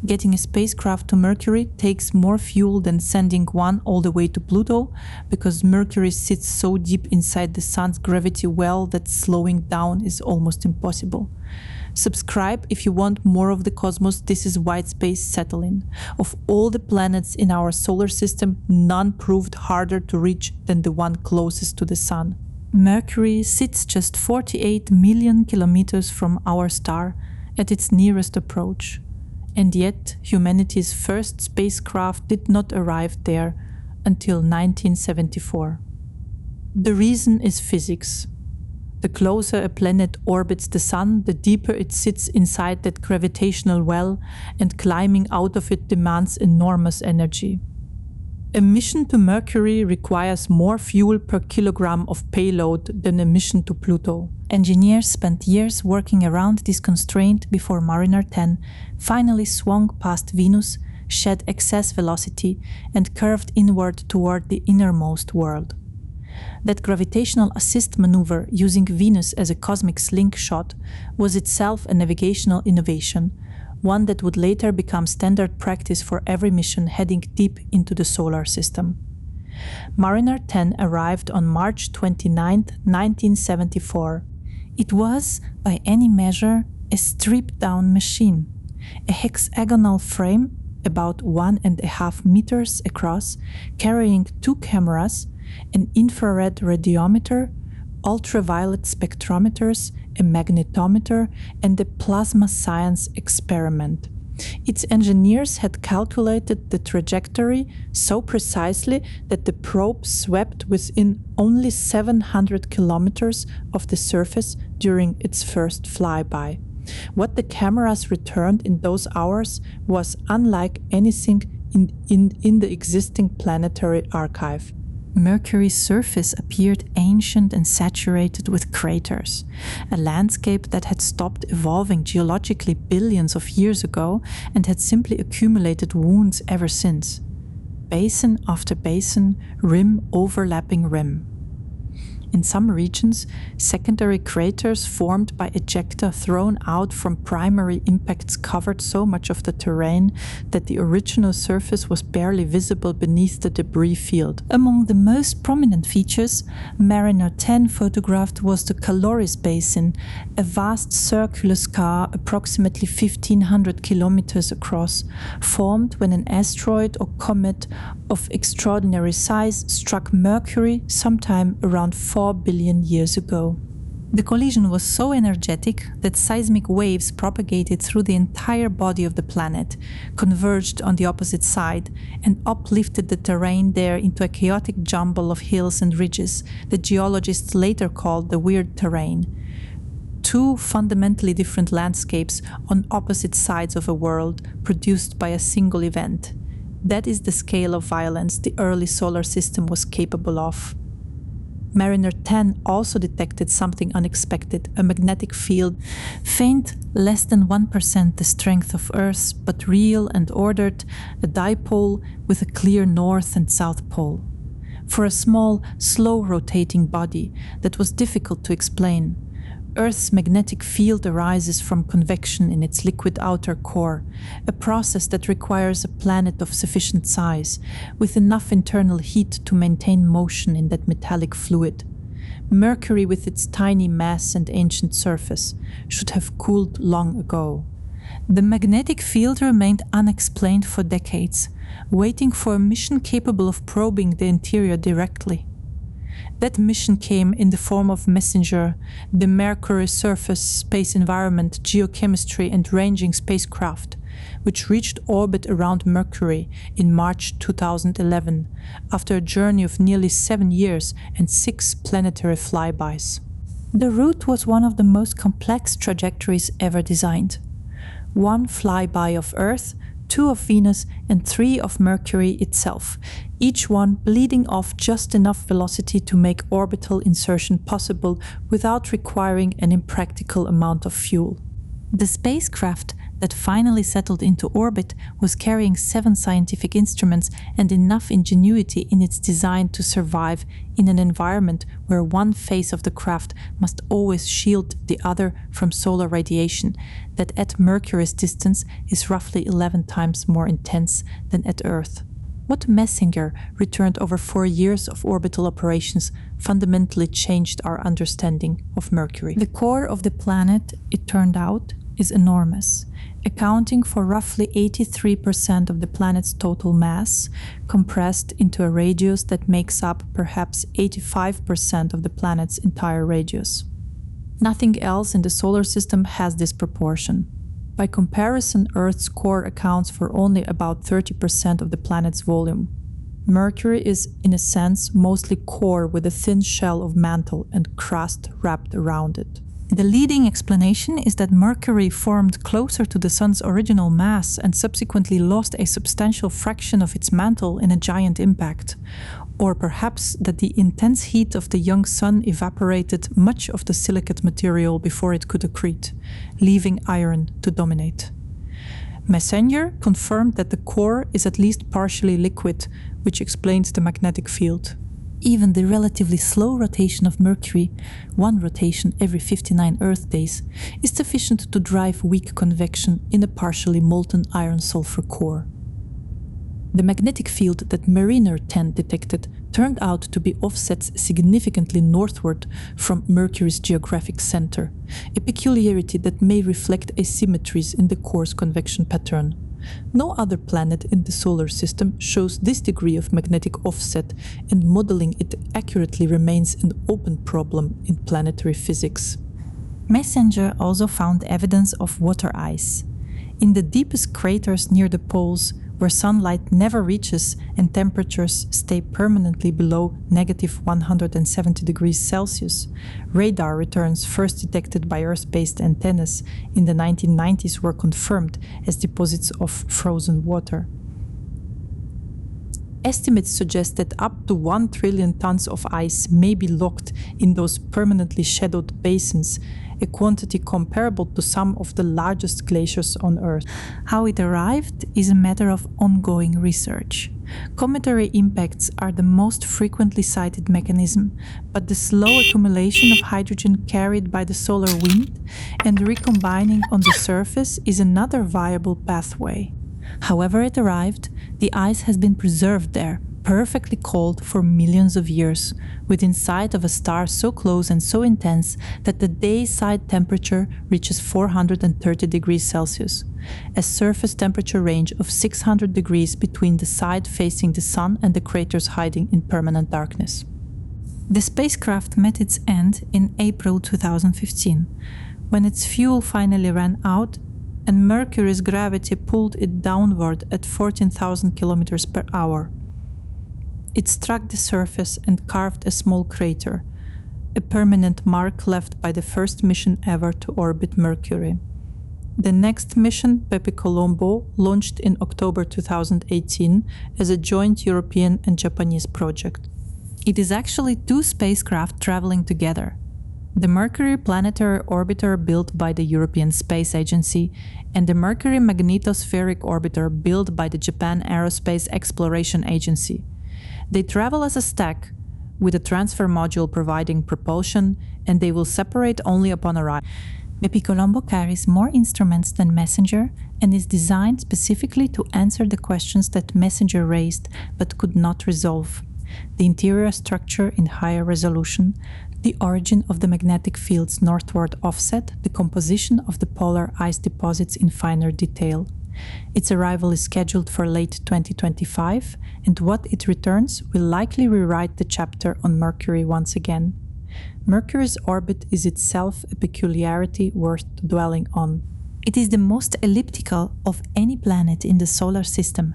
Getting a spacecraft to Mercury takes more fuel than sending one all the way to Pluto, because Mercury sits so deep inside the Sun's gravity well that slowing down is almost impossible. Subscribe if you want more of the cosmos. This is White Space Settling. Of all the planets in our solar system, none proved harder to reach than the one closest to the Sun. Mercury sits just 48 million kilometers from our star at its nearest approach. And yet, humanity's first spacecraft did not arrive there until 1974. The reason is physics. The closer a planet orbits the Sun, the deeper it sits inside that gravitational well, and climbing out of it demands enormous energy. A mission to Mercury requires more fuel per kilogram of payload than a mission to Pluto. Engineers spent years working around this constraint before Mariner 10 finally swung past Venus, shed excess velocity, and curved inward toward the innermost world. That gravitational assist maneuver using Venus as a cosmic slingshot was itself a navigational innovation, one that would later become standard practice for every mission heading deep into the solar system. Mariner 10 arrived on March 29, 1974. It was, by any measure, a stripped-down machine. A hexagonal frame, about 1.5 meters across, carrying 2 cameras, an infrared radiometer, ultraviolet spectrometers, a magnetometer, and a plasma science experiment. Its engineers had calculated the trajectory so precisely that the probe swept within only 700 kilometers of the surface during its first flyby. What the cameras returned in those hours was unlike anything in the existing planetary archive. Mercury's surface appeared ancient and saturated with craters, a landscape that had stopped evolving geologically billions of years ago and had simply accumulated wounds ever since. Basin after basin, rim overlapping rim. In some regions, secondary craters formed by ejecta thrown out from primary impacts covered so much of the terrain that the original surface was barely visible beneath the debris field. Among the most prominent features Mariner 10 photographed was the Caloris Basin, a vast circular scar approximately 1,500 kilometers across, formed when an asteroid or comet of extraordinary size struck Mercury sometime around 4 billion years ago. The collision was so energetic that seismic waves propagated through the entire body of the planet, converged on the opposite side, and uplifted the terrain there into a chaotic jumble of hills and ridges that geologists later called the weird terrain. 2 fundamentally different landscapes on opposite sides of a world produced by a single event. That is the scale of violence the early solar system was capable of. Mariner 10 also detected something unexpected, a magnetic field, faint, less than 1% the strength of Earth's, but real and ordered, a dipole with a clear north and south pole. For a small, slow-rotating body, that was difficult to explain. Earth's magnetic field arises from convection in its liquid outer core, a process that requires a planet of sufficient size, with enough internal heat to maintain motion in that metallic fluid. Mercury, with its tiny mass and ancient surface, should have cooled long ago. The magnetic field remained unexplained for decades, waiting for a mission capable of probing the interior directly. That mission came in the form of MESSENGER, the Mercury Surface Space Environment Geochemistry and Ranging spacecraft, which reached orbit around Mercury in March 2011, after a journey of nearly 7 years and 6 planetary flybys. The route was one of the most complex trajectories ever designed. 1 flyby of Earth, 2 of Venus, and 3 of Mercury itself, each one bleeding off just enough velocity to make orbital insertion possible without requiring an impractical amount of fuel. The spacecraft that finally settled into orbit was carrying 7 scientific instruments and enough ingenuity in its design to survive in an environment where one face of the craft must always shield the other from solar radiation that at Mercury's distance is roughly 11 times more intense than at Earth. What Messenger returned over 4 years of orbital operations fundamentally changed our understanding of Mercury. The core of the planet, it turned out, is enormous, accounting for roughly 83% of the planet's total mass, compressed into a radius that makes up perhaps 85% of the planet's entire radius. Nothing else in the solar system has this proportion. By comparison, Earth's core accounts for only about 30% of the planet's volume. Mercury is, in a sense, mostly core with a thin shell of mantle and crust wrapped around it. The leading explanation is that Mercury formed closer to the Sun's original mass and subsequently lost a substantial fraction of its mantle in a giant impact. Or perhaps that the intense heat of the young Sun evaporated much of the silicate material before it could accrete, leaving iron to dominate. Messenger confirmed that the core is at least partially liquid, which explains the magnetic field. Even the relatively slow rotation of Mercury, 1 rotation every 59 Earth days, is sufficient to drive weak convection in a partially molten iron-sulfur core. The magnetic field that Mariner 10 detected turned out to be offset significantly northward from Mercury's geographic center, a peculiarity that may reflect asymmetries in the core's convection pattern. No other planet in the solar system shows this degree of magnetic offset, and modeling it accurately remains an open problem in planetary physics. Messenger also found evidence of water ice. In the deepest craters near the poles, where sunlight never reaches and temperatures stay permanently below -170 degrees Celsius, radar returns first detected by Earth-based antennas in the 1990s were confirmed as deposits of frozen water. Estimates suggest that up to 1 trillion tons of ice may be locked in those permanently shadowed basins, a quantity comparable to some of the largest glaciers on Earth. How it arrived is a matter of ongoing research. Cometary impacts are the most frequently cited mechanism, but the slow accumulation of hydrogen carried by the solar wind and recombining on the surface is another viable pathway. However it arrived, the ice has been preserved there, perfectly cold for millions of years, within sight of a star so close and so intense that the day-side temperature reaches 430 degrees Celsius, a surface temperature range of 600 degrees between the side facing the Sun and the craters hiding in permanent darkness. The spacecraft met its end in April 2015, when its fuel finally ran out and Mercury's gravity pulled it downward at 14,000 kilometers per hour. It struck the surface and carved a small crater, a permanent mark left by the first mission ever to orbit Mercury. The next mission, Pepe Colombo, launched in October 2018 as a joint European and Japanese project. It is actually 2 spacecraft traveling together: the Mercury Planetary Orbiter built by the European Space Agency and the Mercury Magnetospheric Orbiter built by the Japan Aerospace Exploration Agency. They travel as a stack, with a transfer module providing propulsion, and they will separate only upon arrival. Pepe Colombo carries more instruments than Messenger and is designed specifically to answer the questions that Messenger raised but could not resolve: the interior structure in higher resolution, the origin of the magnetic field's northward offset, the composition of the polar ice deposits in finer detail. Its arrival is scheduled for late 2025, and what it returns will likely rewrite the chapter on Mercury once again. Mercury's orbit is itself a peculiarity worth dwelling on. It is the most elliptical of any planet in the solar system,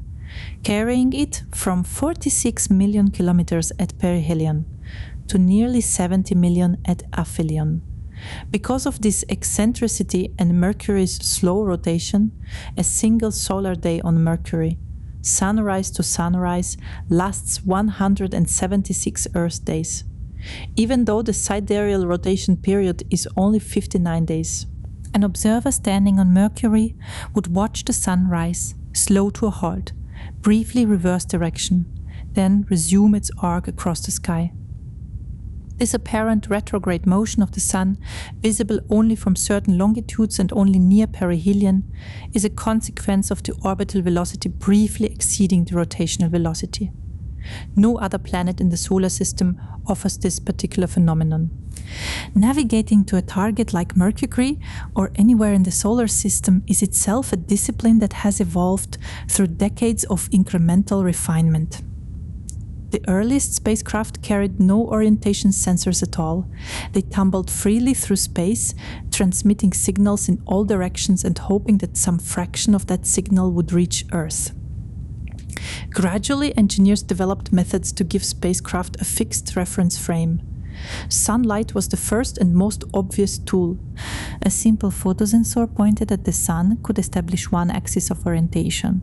carrying it from 46 million kilometers at perihelion to nearly 70 million at aphelion. Because of this eccentricity and Mercury's slow rotation, a single solar day on Mercury, sunrise to sunrise, lasts 176 Earth days, even though the sidereal rotation period is only 59 days. An observer standing on Mercury would watch the sun rise, slow to a halt, briefly reverse direction, then resume its arc across the sky. This apparent retrograde motion of the sun, visible only from certain longitudes and only near perihelion, is a consequence of the orbital velocity briefly exceeding the rotational velocity. No other planet in the solar system offers this particular phenomenon. Navigating to a target like Mercury or anywhere in the solar system is itself a discipline that has evolved through decades of incremental refinement. The earliest spacecraft carried no orientation sensors at all. They tumbled freely through space, transmitting signals in all directions and hoping that some fraction of that signal would reach Earth. Gradually, engineers developed methods to give spacecraft a fixed reference frame. Sunlight was the first and most obvious tool. A simple photosensor pointed at the sun could establish one axis of orientation.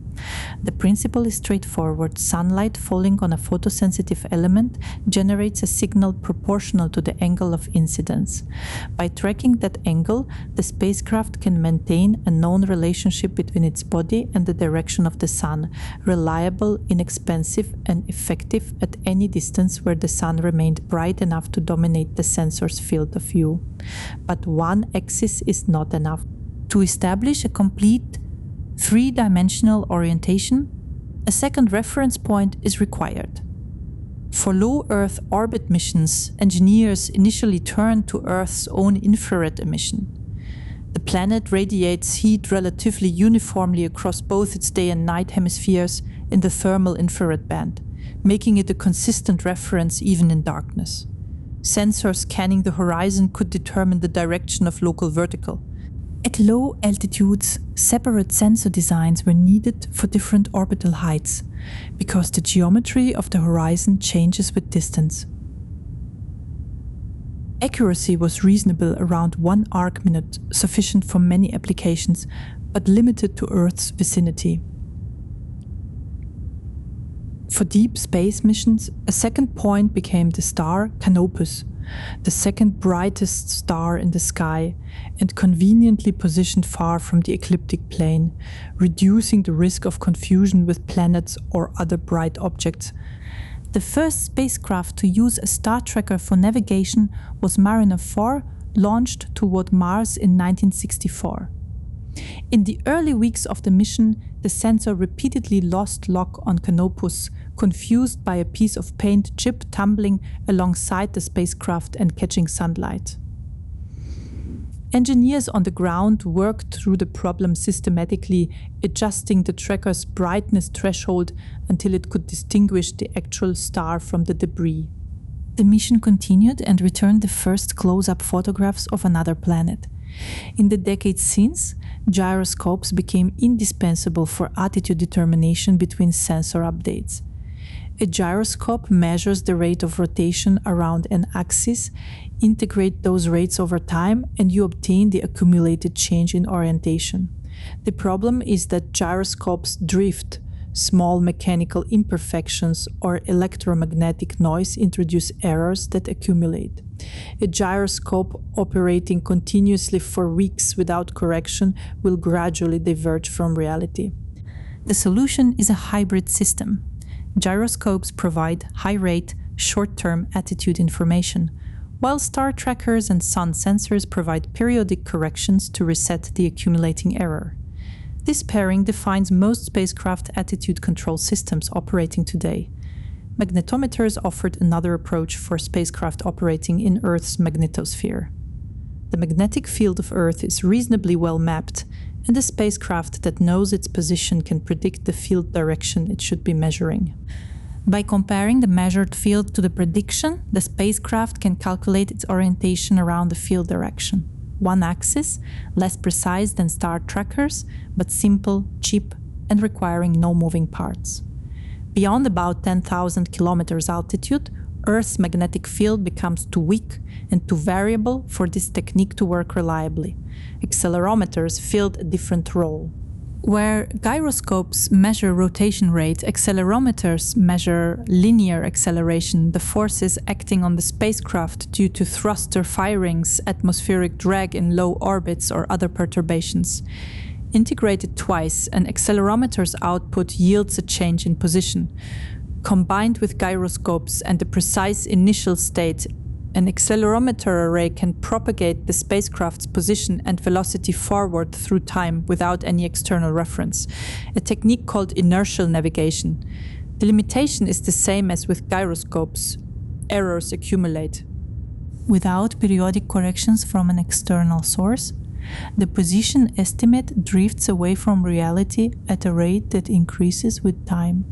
The principle is straightforward. Sunlight falling on a photosensitive element generates a signal proportional to the angle of incidence. By tracking that angle, the spacecraft can maintain a known relationship between its body and the direction of the sun, reliable, inexpensive, and effective at any distance where the sun remained bright enough to dominate the sensor's field of view. But one axis is not enough. To establish a complete three-dimensional orientation, a second reference point is required. For low Earth orbit missions, engineers initially turned to Earth's own infrared emission. The planet radiates heat relatively uniformly across both its day and night hemispheres in the thermal infrared band, making it a consistent reference even in darkness. Sensors scanning the horizon could determine the direction of local vertical. At low altitudes, separate sensor designs were needed for different orbital heights, because the geometry of the horizon changes with distance. Accuracy was reasonable around 1 arc minute, sufficient for many applications, but limited to Earth's vicinity. For deep space missions, a second point became the star Canopus, the second brightest star in the sky, and conveniently positioned far from the ecliptic plane, reducing the risk of confusion with planets or other bright objects. The first spacecraft to use a star tracker for navigation was Mariner 4, launched toward Mars in 1964. In the early weeks of the mission, the sensor repeatedly lost lock on Canopus, confused by a piece of paint chip tumbling alongside the spacecraft and catching sunlight. Engineers on the ground worked through the problem systematically, adjusting the tracker's brightness threshold until it could distinguish the actual star from the debris. The mission continued and returned the first close-up photographs of another planet. In the decades since, gyroscopes became indispensable for attitude determination between sensor updates. A gyroscope measures the rate of rotation around an axis, integrate those rates over time, and you obtain the accumulated change in orientation. The problem is that gyroscopes drift. Small mechanical imperfections or electromagnetic noise introduce errors that accumulate. A gyroscope operating continuously for weeks without correction will gradually diverge from reality. The solution is a hybrid system. Gyroscopes provide high-rate, short-term attitude information, while star trackers and sun sensors provide periodic corrections to reset the accumulating error. This pairing defines most spacecraft attitude control systems operating today. Magnetometers offered another approach for spacecraft operating in Earth's magnetosphere. The magnetic field of Earth is reasonably well mapped, and a spacecraft that knows its position can predict the field direction it should be measuring. By comparing the measured field to the prediction, the spacecraft can calculate its orientation around the field direction. One axis, less precise than star trackers, but simple, cheap, and requiring no moving parts. Beyond about 10,000 kilometers altitude, Earth's magnetic field becomes too weak and too variable for this technique to work reliably. Accelerometers filled a different role. Where gyroscopes measure rotation rate, accelerometers measure linear acceleration, the forces acting on the spacecraft due to thruster firings, atmospheric drag in low orbits, or other perturbations. Integrated twice, an accelerometer's output yields a change in position. Combined with gyroscopes and the precise initial state, an accelerometer array can propagate the spacecraft's position and velocity forward through time without any external reference, a technique called inertial navigation. The limitation is the same as with gyroscopes. Errors accumulate. Without periodic corrections from an external source, the position estimate drifts away from reality at a rate that increases with time.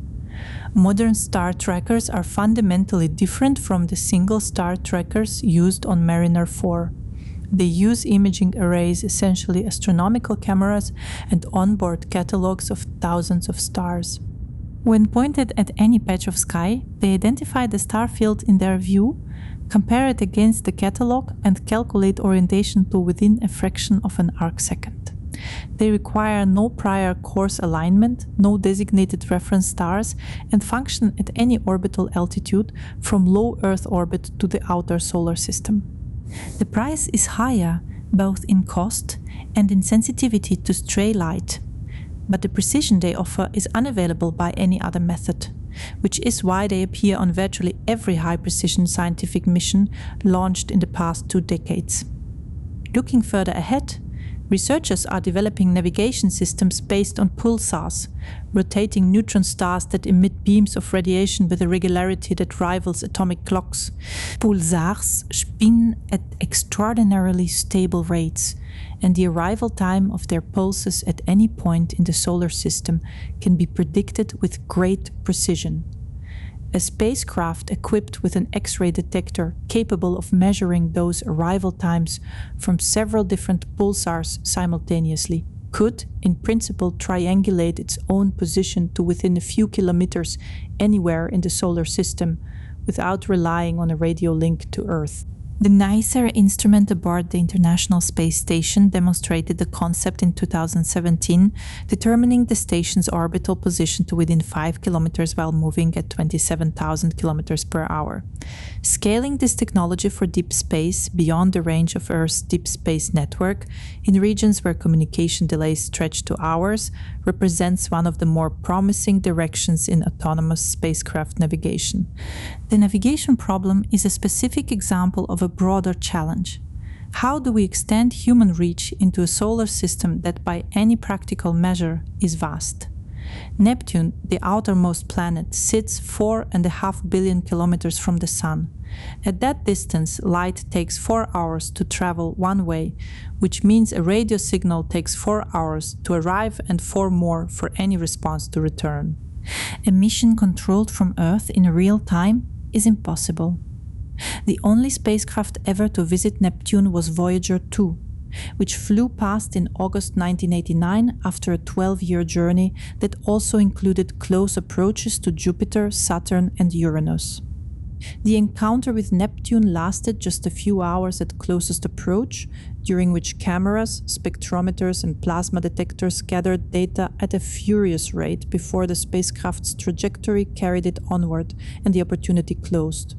Modern star trackers are fundamentally different from the single star trackers used on Mariner 4. They use imaging arrays, essentially astronomical cameras, and onboard catalogs of thousands of stars. When pointed at any patch of sky, they identify the star field in their view, compare it against the catalog, and calculate orientation to within a fraction of an arcsecond. They require no prior course alignment, no designated reference stars, and function at any orbital altitude from low Earth orbit to the outer solar system. The price is higher, both in cost and in sensitivity to stray light, but the precision they offer is unavailable by any other method, which is why they appear on virtually every high-precision scientific mission launched in the past 2 decades. Looking further ahead, researchers are developing navigation systems based on pulsars, rotating neutron stars that emit beams of radiation with a regularity that rivals atomic clocks. Pulsars spin at extraordinarily stable rates, and the arrival time of their pulses at any point in the solar system can be predicted with great precision. A spacecraft equipped with an X-ray detector capable of measuring those arrival times from several different pulsars simultaneously could, in principle, triangulate its own position to within a few kilometers anywhere in the solar system without relying on a radio link to Earth. The NICER instrument aboard the International Space Station demonstrated the concept in 2017, determining the station's orbital position to within 5 kilometers while moving at 27,000 kilometers per hour. Scaling this technology for deep space beyond the range of Earth's deep space network, in regions where communication delays stretch to hours, represents one of the more promising directions in autonomous spacecraft navigation. The navigation problem is a specific example of a broader challenge. How do we extend human reach into a solar system that by any practical measure is vast? Neptune, the outermost planet, sits 4.5 billion kilometers from the Sun. At that distance, light takes 4 hours to travel one way, which means a radio signal takes 4 hours to arrive and 4 more for any response to return. A mission controlled from Earth in real time is impossible. The only spacecraft ever to visit Neptune was Voyager 2, which flew past in August 1989 after a 12-year journey that also included close approaches to Jupiter, Saturn, and Uranus. The encounter with Neptune lasted just a few hours at closest approach, during which cameras, spectrometers, and plasma detectors gathered data at a furious rate before the spacecraft's trajectory carried it onward and the opportunity closed.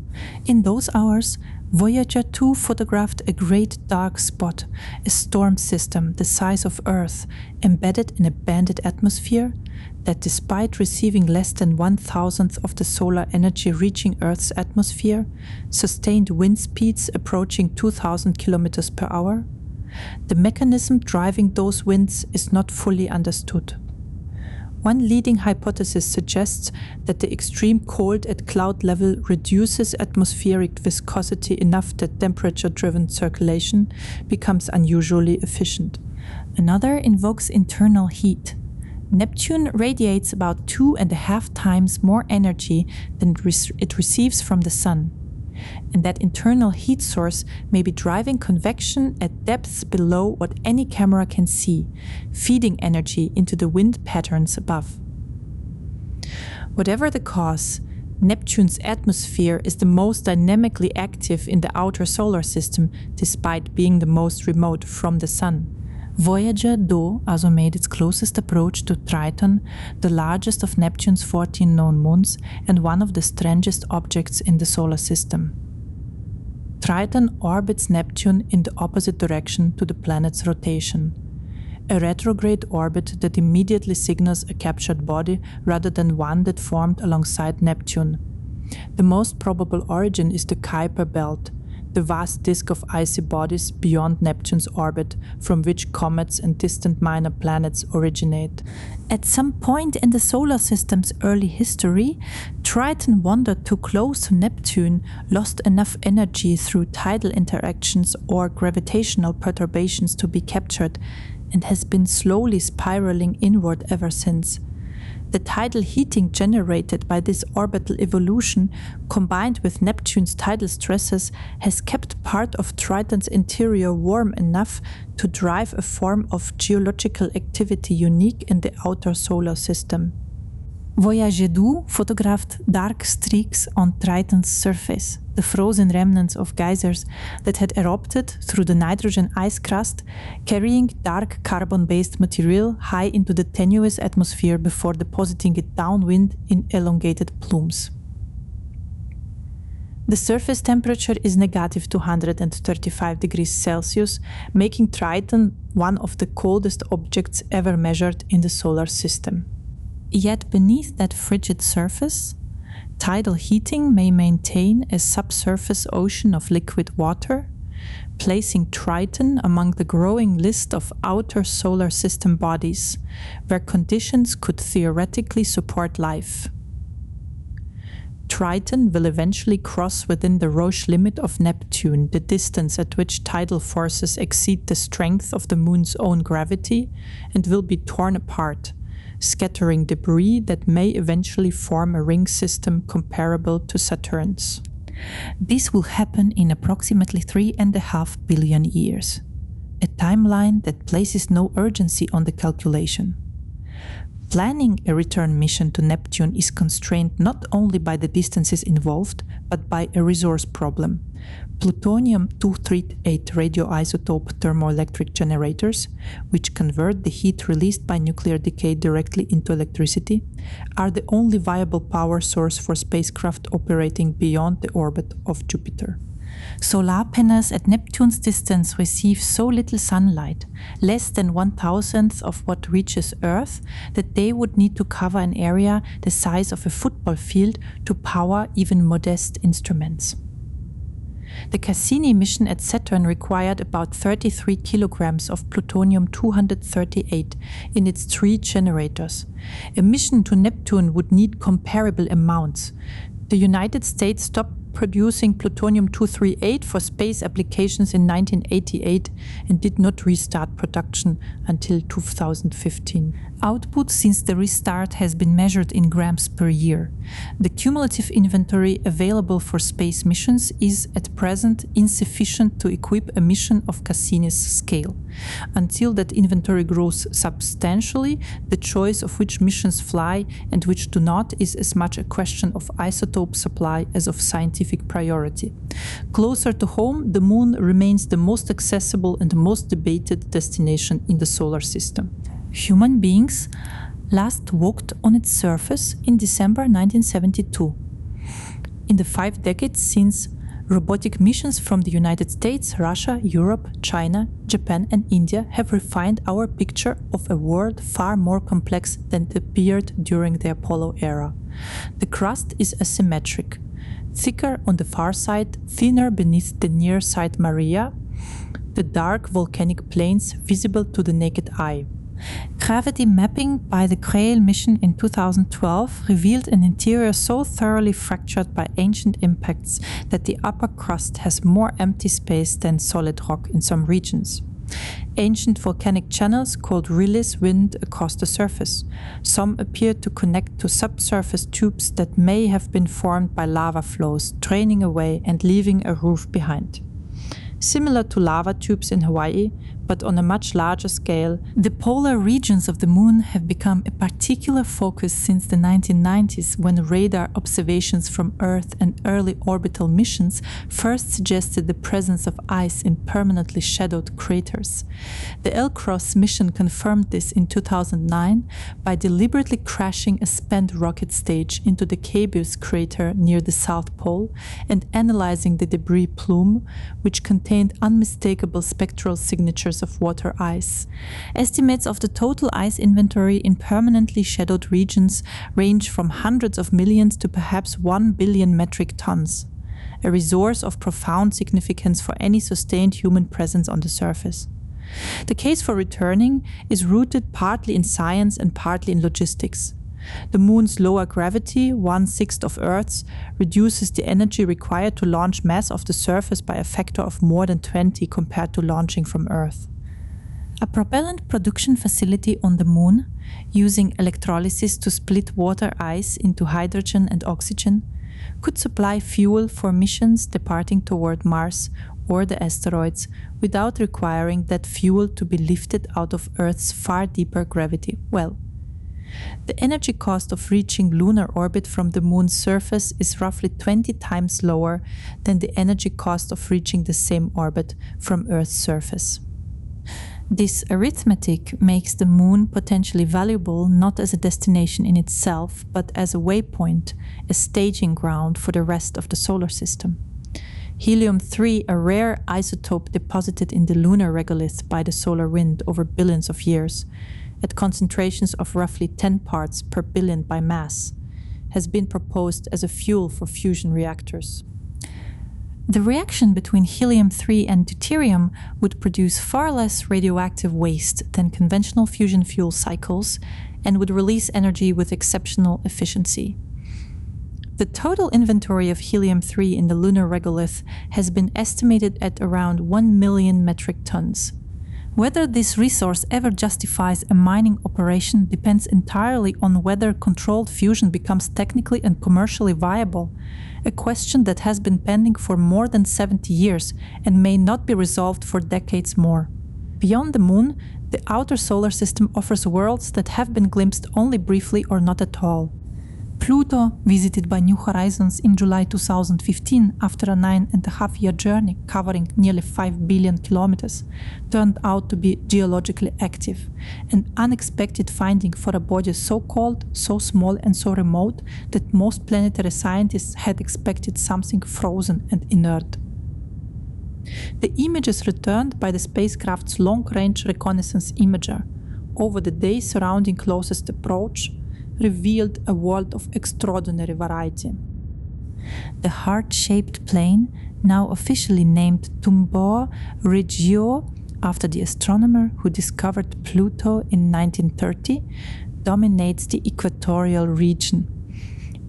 In those hours, Voyager 2 photographed a great dark spot, a storm system the size of Earth, embedded in a banded atmosphere that, despite receiving less than 1,000th of the solar energy reaching Earth's atmosphere, sustained wind speeds approaching 2,000 kilometers per hour. The mechanism driving those winds is not fully understood. One leading hypothesis suggests that the extreme cold at cloud level reduces atmospheric viscosity enough that temperature-driven circulation becomes unusually efficient. Another invokes internal heat. Neptune radiates about 2.5 times more energy than it receives from the Sun, and that internal heat source may be driving convection at depths below what any camera can see, feeding energy into the wind patterns above. Whatever the cause, Neptune's atmosphere is the most dynamically active in the outer solar system, despite being the most remote from the Sun. Voyager 2 also made its closest approach to Triton, the largest of Neptune's 14 known moons and one of the strangest objects in the solar system. Triton orbits Neptune in the opposite direction to the planet's rotation, a retrograde orbit that immediately signals a captured body rather than one that formed alongside Neptune. The most probable origin is the Kuiper belt, the vast disk of icy bodies beyond Neptune's orbit, from which comets and distant minor planets originate. At some point in the solar system's early history, Triton wandered too close to Neptune, lost enough energy through tidal interactions or gravitational perturbations to be captured, and has been slowly spiraling inward ever since. The tidal heating generated by this orbital evolution, combined with Neptune's tidal stresses, has kept part of Triton's interior warm enough to drive a form of geological activity unique in the outer solar system. Voyager 2 photographed dark streaks on Triton's surface, the frozen remnants of geysers that had erupted through the nitrogen ice crust, carrying dark carbon-based material high into the tenuous atmosphere before depositing it downwind in elongated plumes. The surface temperature is negative 235 degrees Celsius, making Triton one of the coldest objects ever measured in the solar system. Yet beneath that frigid surface, tidal heating may maintain a subsurface ocean of liquid water, placing Triton among the growing list of outer solar system bodies, where conditions could theoretically support life. Triton will eventually cross within the Roche limit of Neptune, the distance at which tidal forces exceed the strength of the Moon's own gravity, and will be torn apart, scattering debris that may eventually form a ring system comparable to Saturn's. This will happen in approximately 3.5 billion years, a timeline that places no urgency on the calculation. Planning a return mission to Neptune is constrained not only by the distances involved, but by a resource problem. Plutonium-238 radioisotope thermoelectric generators, which convert the heat released by nuclear decay directly into electricity, are the only viable power source for spacecraft operating beyond the orbit of Jupiter. Solar panels at Neptune's distance receive so little sunlight, less than 1/1000th of what reaches Earth, that they would need to cover an area the size of a football field to power even modest instruments. The Cassini mission at Saturn required about 33 kilograms of plutonium-238 in its 3 generators. A mission to Neptune would need comparable amounts. The United States stopped producing plutonium-238 for space applications in 1988 and did not restart production until 2015. Output since the restart has been measured in grams per year. The cumulative inventory available for space missions is at present insufficient to equip a mission of Cassini's scale. Until that inventory grows substantially, the choice of which missions fly and which do not is as much a question of isotope supply as of scientific priority. Closer to home, the Moon remains the most accessible and most debated destination in the solar system. Human beings last walked on its surface in December 1972. In the 5 decades since, robotic missions from the United States, Russia, Europe, China, Japan and India have refined our picture of a world far more complex than it appeared during the Apollo era. The crust is asymmetric, thicker on the far side, thinner beneath the near side Maria, the dark volcanic plains visible to the naked eye. Gravity mapping by the Grail mission in 2012 revealed an interior so thoroughly fractured by ancient impacts that the upper crust has more empty space than solid rock in some regions. Ancient volcanic channels called rilles wind across the surface. Some appear to connect to subsurface tubes that may have been formed by lava flows, draining away and leaving a roof behind. Similar to lava tubes in Hawaii, but on a much larger scale. The polar regions of the Moon have become a particular focus since the 1990s, when radar observations from Earth and early orbital missions first suggested the presence of ice in permanently shadowed craters. The L-Cross mission confirmed this in 2009 by deliberately crashing a spent rocket stage into the Cabeus crater near the South Pole and analyzing the debris plume, which contained unmistakable spectral signatures of water ice. Estimates of the total ice inventory in permanently shadowed regions range from hundreds of millions to perhaps 1 billion metric tons, a resource of profound significance for any sustained human presence on the surface. The case for returning is rooted partly in science and partly in logistics. The Moon's lower gravity, 1/6 of Earth's, reduces the energy required to launch mass off the surface by a factor of more than 20 compared to launching from Earth. A propellant production facility on the Moon, using electrolysis to split water ice into hydrogen and oxygen, could supply fuel for missions departing toward Mars or the asteroids without requiring that fuel to be lifted out of Earth's far deeper gravity well. The energy cost of reaching lunar orbit from the Moon's surface is roughly 20 times lower than the energy cost of reaching the same orbit from Earth's surface. This arithmetic makes the Moon potentially valuable not as a destination in itself, but as a waypoint, a staging ground for the rest of the solar system. Helium-3, a rare isotope deposited in the lunar regolith by the solar wind over billions of years, at concentrations of roughly 10 parts per billion by mass, has been proposed as a fuel for fusion reactors. The reaction between helium-3 and deuterium would produce far less radioactive waste than conventional fusion fuel cycles and would release energy with exceptional efficiency. The total inventory of helium-3 in the lunar regolith has been estimated at around 1 million metric tons. Whether this resource ever justifies a mining operation depends entirely on whether controlled fusion becomes technically and commercially viable, a question that has been pending for more than 70 years and may not be resolved for decades more. Beyond the Moon, the outer solar system offers worlds that have been glimpsed only briefly or not at all. Pluto, visited by New Horizons in July 2015 after a 9.5-year journey covering nearly 5 billion kilometers, turned out to be geologically active, an unexpected finding for a body so cold, so small and so remote that most planetary scientists had expected something frozen and inert. The images returned by the spacecraft's long-range reconnaissance imager over the days surrounding closest approach revealed a world of extraordinary variety. The heart-shaped plain, now officially named Tombaugh Regio after the astronomer who discovered Pluto in 1930, dominates the equatorial region.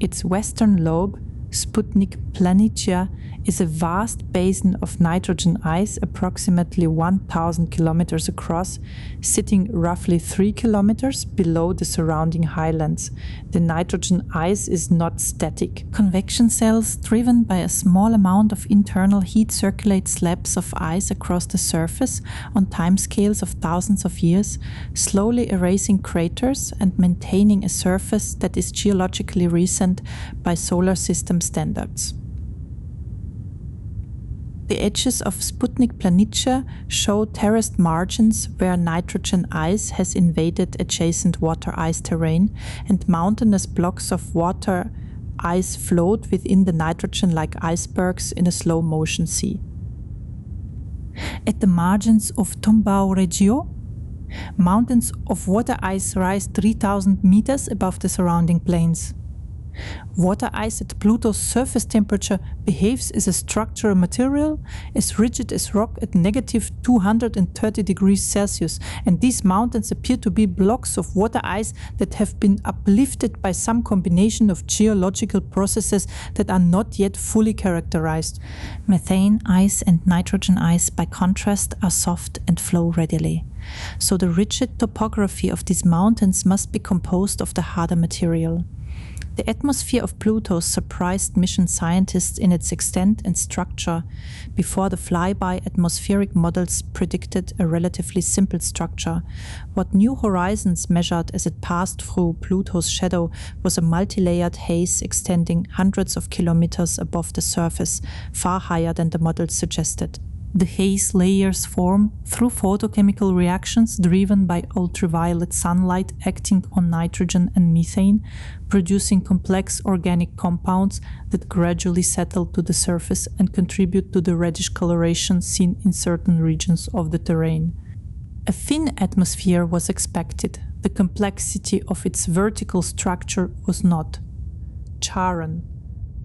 Its western lobe, Sputnik Planitia, is a vast basin of nitrogen ice approximately 1,000 kilometers across, sitting roughly 3 kilometers below the surrounding highlands. The nitrogen ice is not static. Convection cells, driven by a small amount of internal heat, circulate slabs of ice across the surface on timescales of thousands of years, slowly erasing craters and maintaining a surface that is geologically recent by solar system standards. The edges of Sputnik Planitia show terraced margins where nitrogen ice has invaded adjacent water ice terrain, and mountainous blocks of water ice float within the nitrogen like icebergs in a slow-motion sea. At the margins of Tombaugh Regio, mountains of water ice rise 3,000 meters above the surrounding plains. Water ice at Pluto's surface temperature behaves as a structural material, as rigid as rock at negative 230 degrees Celsius, and these mountains appear to be blocks of water ice that have been uplifted by some combination of geological processes that are not yet fully characterized. Methane ice and nitrogen ice, by contrast, are soft and flow readily. So the rigid topography of these mountains must be composed of the harder material. The atmosphere of Pluto surprised mission scientists in its extent and structure. Before the flyby, atmospheric models predicted a relatively simple structure. What New Horizons measured as it passed through Pluto's shadow was a multi-layered haze extending hundreds of kilometers above the surface, far higher than the models suggested. The haze layers form through photochemical reactions driven by ultraviolet sunlight acting on nitrogen and methane, producing complex organic compounds that gradually settle to the surface and contribute to the reddish coloration seen in certain regions of the terrain. A thin atmosphere was expected. The complexity of its vertical structure was not. Charon,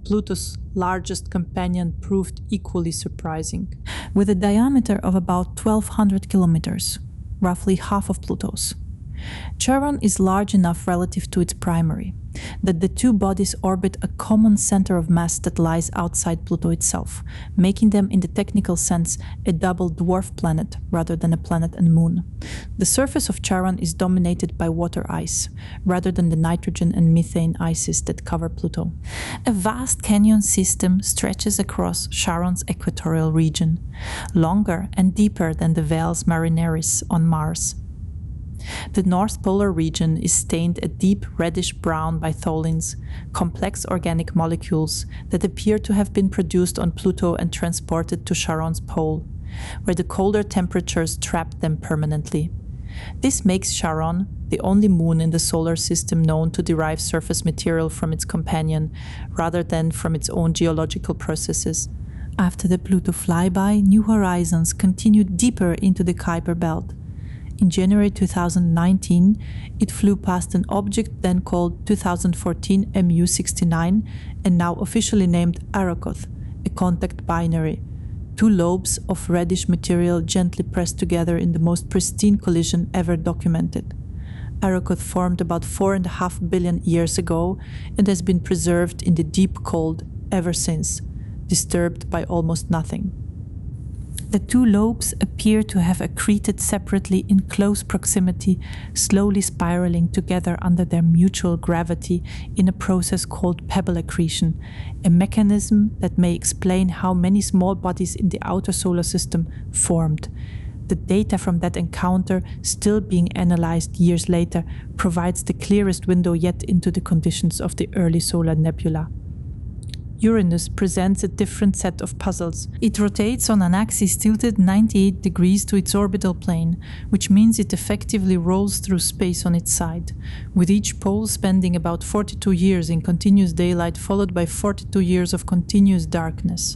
Pluto's largest companion, proved equally surprising. With a diameter of about 1,200 kilometers, roughly half of Pluto's. Charon is large enough relative to its primary, that the two bodies orbit a common center of mass that lies outside Pluto itself, making them in the technical sense a double dwarf planet rather than a planet and moon. The surface of Charon is dominated by water ice, rather than the nitrogen and methane ices that cover Pluto. A vast canyon system stretches across Charon's equatorial region, longer and deeper than the Valles Marineris on Mars. The North Polar region is stained a deep reddish-brown by tholins, complex organic molecules that appear to have been produced on Pluto and transported to Charon's pole, where the colder temperatures trapped them permanently. This makes Charon the only moon in the solar system known to derive surface material from its companion, rather than from its own geological processes. After the Pluto flyby, New Horizons continued deeper into the Kuiper belt. In January 2019, it flew past an object then called 2014 MU69 and now officially named Arrokoth, a contact binary, two lobes of reddish material gently pressed together in the most pristine collision ever documented. Arrokoth formed about 4.5 billion years ago and has been preserved in the deep cold ever since, disturbed by almost nothing. The two lobes appear to have accreted separately in close proximity, slowly spiraling together under their mutual gravity in a process called pebble accretion, a mechanism that may explain how many small bodies in the outer solar system formed. The data from that encounter, still being analyzed years later, provides the clearest window yet into the conditions of the early solar nebula. Uranus presents a different set of puzzles. It rotates on an axis tilted 98 degrees to its orbital plane, which means it effectively rolls through space on its side, with each pole spending about 42 years in continuous daylight followed by 42 years of continuous darkness.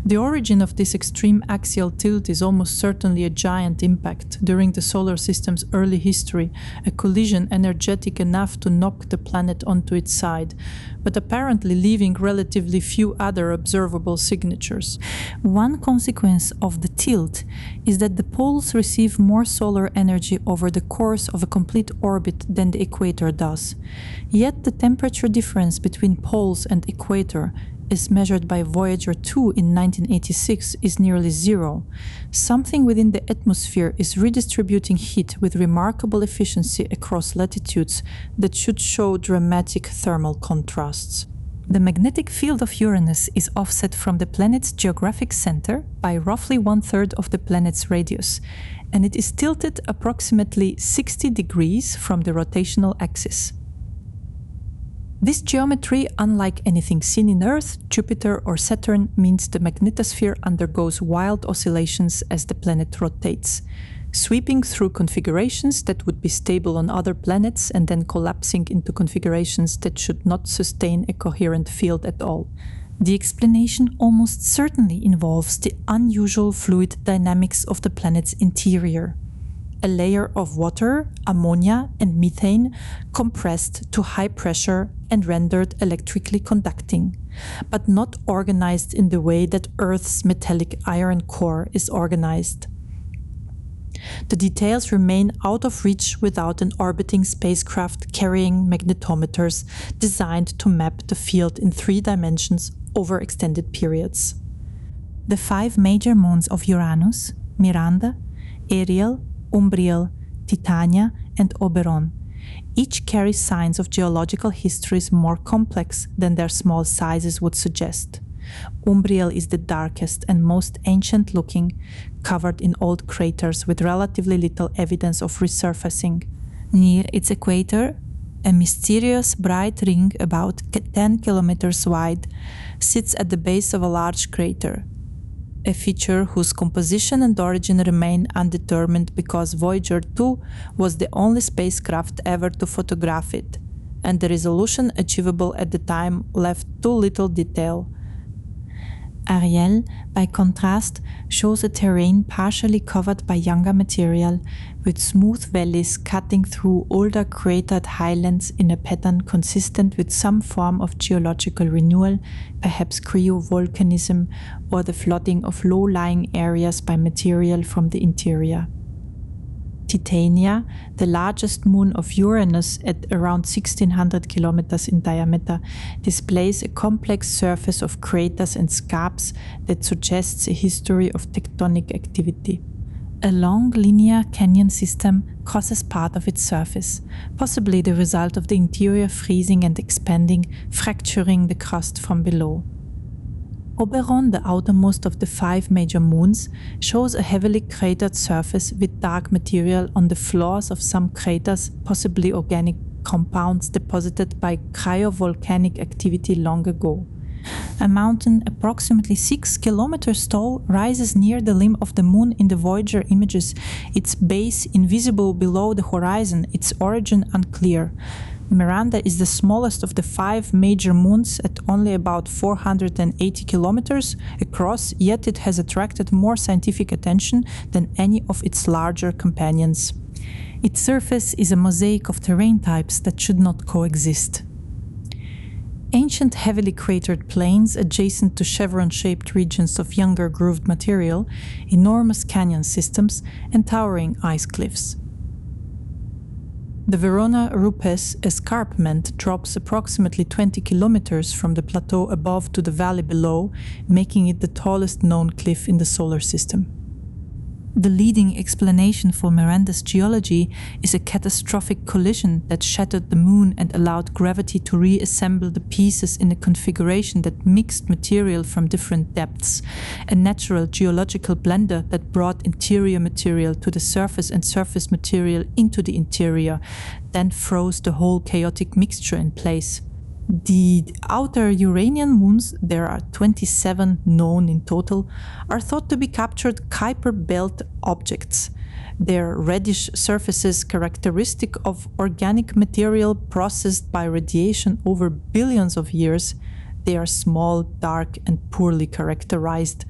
The origin of this extreme axial tilt is almost certainly a giant impact during the solar system's early history, a collision energetic enough to knock the planet onto its side, but apparently leaving relatively few other observable signatures. One consequence of the tilt is that the poles receive more solar energy over the course of a complete orbit than the equator does. Yet the temperature difference between poles and equator, as measured by Voyager 2 in 1986, is nearly zero. Something within the atmosphere is redistributing heat with remarkable efficiency across latitudes that should show dramatic thermal contrasts. The magnetic field of Uranus is offset from the planet's geographic center by roughly 1/3 of the planet's radius, and it is tilted approximately 60 degrees from the rotational axis. This geometry, unlike anything seen in Earth, Jupiter or Saturn, means the magnetosphere undergoes wild oscillations as the planet rotates, sweeping through configurations that would be stable on other planets and then collapsing into configurations that should not sustain a coherent field at all. The explanation almost certainly involves the unusual fluid dynamics of the planet's interior. A layer of water, ammonia, and methane compressed to high pressure and rendered electrically conducting, but not organized in the way that Earth's metallic iron core is organized. The details remain out of reach without an orbiting spacecraft carrying magnetometers designed to map the field in 3 dimensions over extended periods. The 5 major moons of Uranus, Miranda, Ariel, Umbriel, Titania, and Oberon, Each carries signs of geological histories more complex than their small sizes would suggest. Umbriel is the darkest and most ancient looking, covered in old craters with relatively little evidence of resurfacing. Near its equator, a mysterious bright ring about 10 kilometers wide sits at the base of a large crater, a feature whose composition and origin remain undetermined because Voyager 2 was the only spacecraft ever to photograph it, and the resolution achievable at the time left too little detail. Ariel, by contrast, shows a terrain partially covered by younger material, with smooth valleys cutting through older cratered highlands in a pattern consistent with some form of geological renewal, perhaps cryovolcanism, or the flooding of low-lying areas by material from the interior. Titania, the largest moon of Uranus at around 1600 kilometers in diameter, displays a complex surface of craters and scarps that suggests a history of tectonic activity. A long linear canyon system crosses part of its surface, possibly the result of the interior freezing and expanding, fracturing the crust from below. Oberon, the outermost of the 5 major moons, shows a heavily cratered surface with dark material on the floors of some craters, possibly organic compounds deposited by cryovolcanic activity long ago. A mountain approximately 6 kilometers tall rises near the limb of the moon in the Voyager images, its base invisible below the horizon, its origin unclear. Miranda is the smallest of the 5 major moons at only about 480 kilometers across, yet it has attracted more scientific attention than any of its larger companions. Its surface is a mosaic of terrain types that should not coexist. Ancient heavily cratered plains adjacent to chevron-shaped regions of younger grooved material, enormous canyon systems, and towering ice cliffs. The Verona Rupes escarpment drops approximately 20 kilometers from the plateau above to the valley below, making it the tallest known cliff in the solar system. The leading explanation for Miranda's geology is a catastrophic collision that shattered the moon and allowed gravity to reassemble the pieces in a configuration that mixed material from different depths, a natural geological blender that brought interior material to the surface and surface material into the interior, then froze the whole chaotic mixture in place. The outer Uranian moons, there are 27 known in total, are thought to be captured Kuiper Belt objects. Their reddish surfaces, characteristic of organic material processed by radiation over billions of years, they are small, dark, and poorly characterized.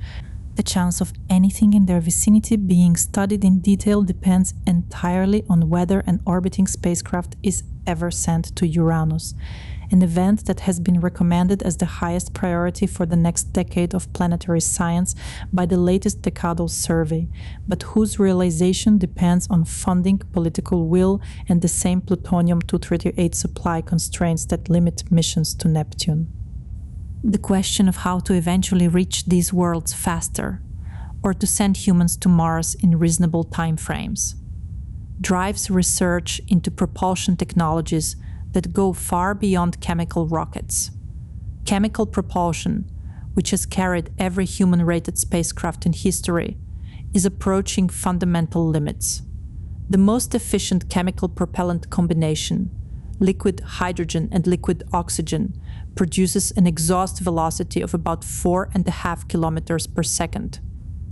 The chance of anything in their vicinity being studied in detail depends entirely on whether an orbiting spacecraft is ever sent to Uranus, an event that has been recommended as the highest priority for the next decade of planetary science by the latest decadal survey, but whose realization depends on funding, political will, and the same plutonium-238 supply constraints that limit missions to Neptune. The question of how to eventually reach these worlds faster, or to send humans to Mars in reasonable time frames, drives research into propulsion technologies that go far beyond chemical rockets. Chemical propulsion, which has carried every human-rated spacecraft in history, is approaching fundamental limits. The most efficient chemical propellant combination, liquid hydrogen and liquid oxygen, produces an exhaust velocity of about 4.5 kilometers per second.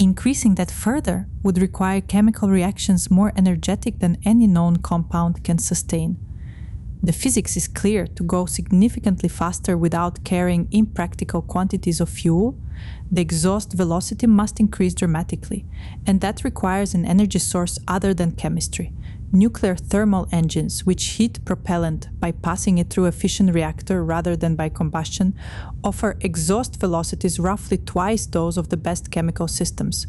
Increasing that further would require chemical reactions more energetic than any known compound can sustain. The physics is clear: to go significantly faster without carrying impractical quantities of fuel, the exhaust velocity must increase dramatically, and that requires an energy source other than chemistry. Nuclear thermal engines, which heat propellant by passing it through a fission reactor rather than by combustion, offer exhaust velocities roughly twice those of the best chemical systems.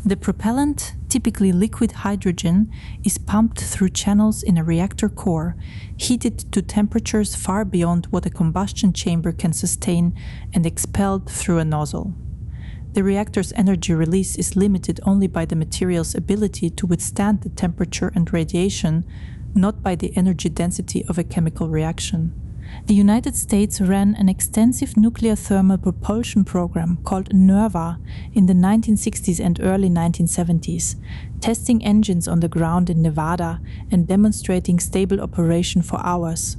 The propellant, typically liquid hydrogen, is pumped through channels in a reactor core, heated to temperatures far beyond what a combustion chamber can sustain, and expelled through a nozzle. The reactor's energy release is limited only by the material's ability to withstand the temperature and radiation, not by the energy density of a chemical reaction. The United States ran an extensive nuclear thermal propulsion program called NERVA in the 1960s and early 1970s, testing engines on the ground in Nevada and demonstrating stable operation for hours.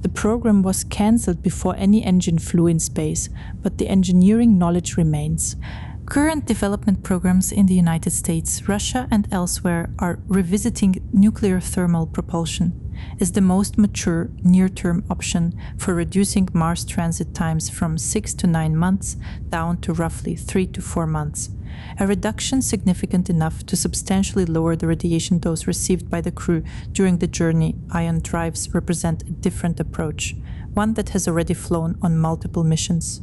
The program was cancelled before any engine flew in space, but the engineering knowledge remains. Current development programs in the United States, Russia and elsewhere are revisiting nuclear thermal propulsion as the most mature near-term option for reducing Mars transit times from 6 to 9 months down to roughly 3 to 4 months, a reduction significant enough to substantially lower the radiation dose received by the crew during the journey. Ion drives represent a different approach, one that has already flown on multiple missions.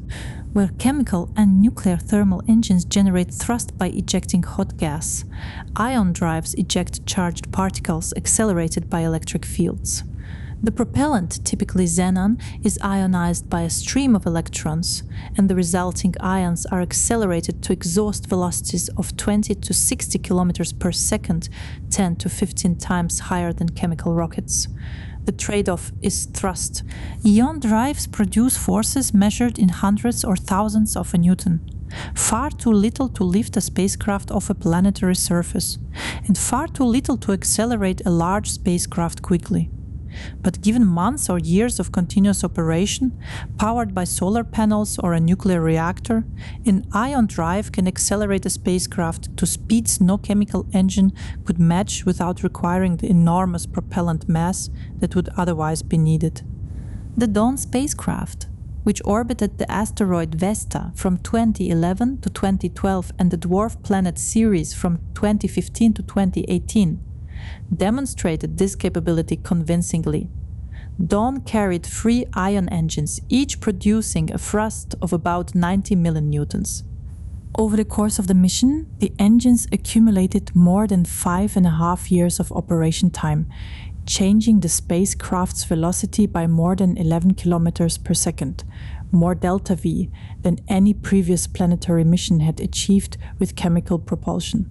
Where chemical and nuclear thermal engines generate thrust by ejecting hot gas, ion drives eject charged particles accelerated by electric fields. The propellant, typically xenon, is ionized by a stream of electrons, and the resulting ions are accelerated to exhaust velocities of 20 to 60 kilometers per second, 10 to 15 times higher than chemical rockets. The trade-off is thrust. Ion drives produce forces measured in hundreds or thousands of a newton. Far too little to lift a spacecraft off a planetary surface, and far too little to accelerate a large spacecraft quickly. But given months or years of continuous operation, powered by solar panels or a nuclear reactor, an ion drive can accelerate a spacecraft to speeds no chemical engine could match without requiring the enormous propellant mass that would otherwise be needed. The Dawn spacecraft, which orbited the asteroid Vesta from 2011 to 2012 and the dwarf planet Ceres from 2015 to 2018, demonstrated this capability convincingly. Dawn carried 3 ion engines, each producing a thrust of about 90 millinewtons. Over the course of the mission, the engines accumulated more than 5.5 years of operation time, changing the spacecraft's velocity by more than 11 kilometers per second, more delta V than any previous planetary mission had achieved with chemical propulsion.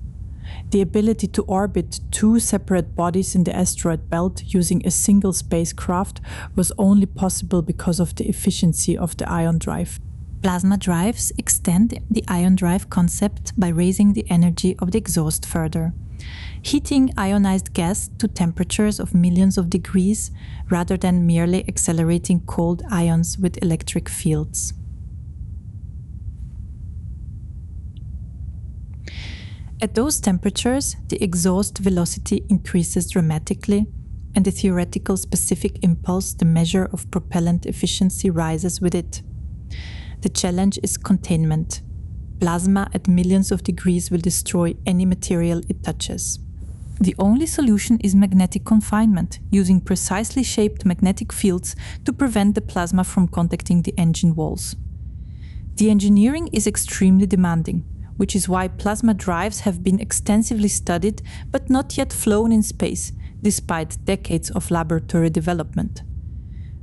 The ability to orbit 2 separate bodies in the asteroid belt using a single spacecraft was only possible because of the efficiency of the ion drive. Plasma drives extend the ion drive concept by raising the energy of the exhaust further, heating ionized gas to temperatures of millions of degrees rather than merely accelerating cold ions with electric fields. At those temperatures, the exhaust velocity increases dramatically, and the theoretical specific impulse, the measure of propellant efficiency, rises with it. The challenge is containment. Plasma at millions of degrees will destroy any material it touches. The only solution is magnetic confinement, using precisely shaped magnetic fields to prevent the plasma from contacting the engine walls. The engineering is extremely demanding, which is why plasma drives have been extensively studied but not yet flown in space, despite decades of laboratory development.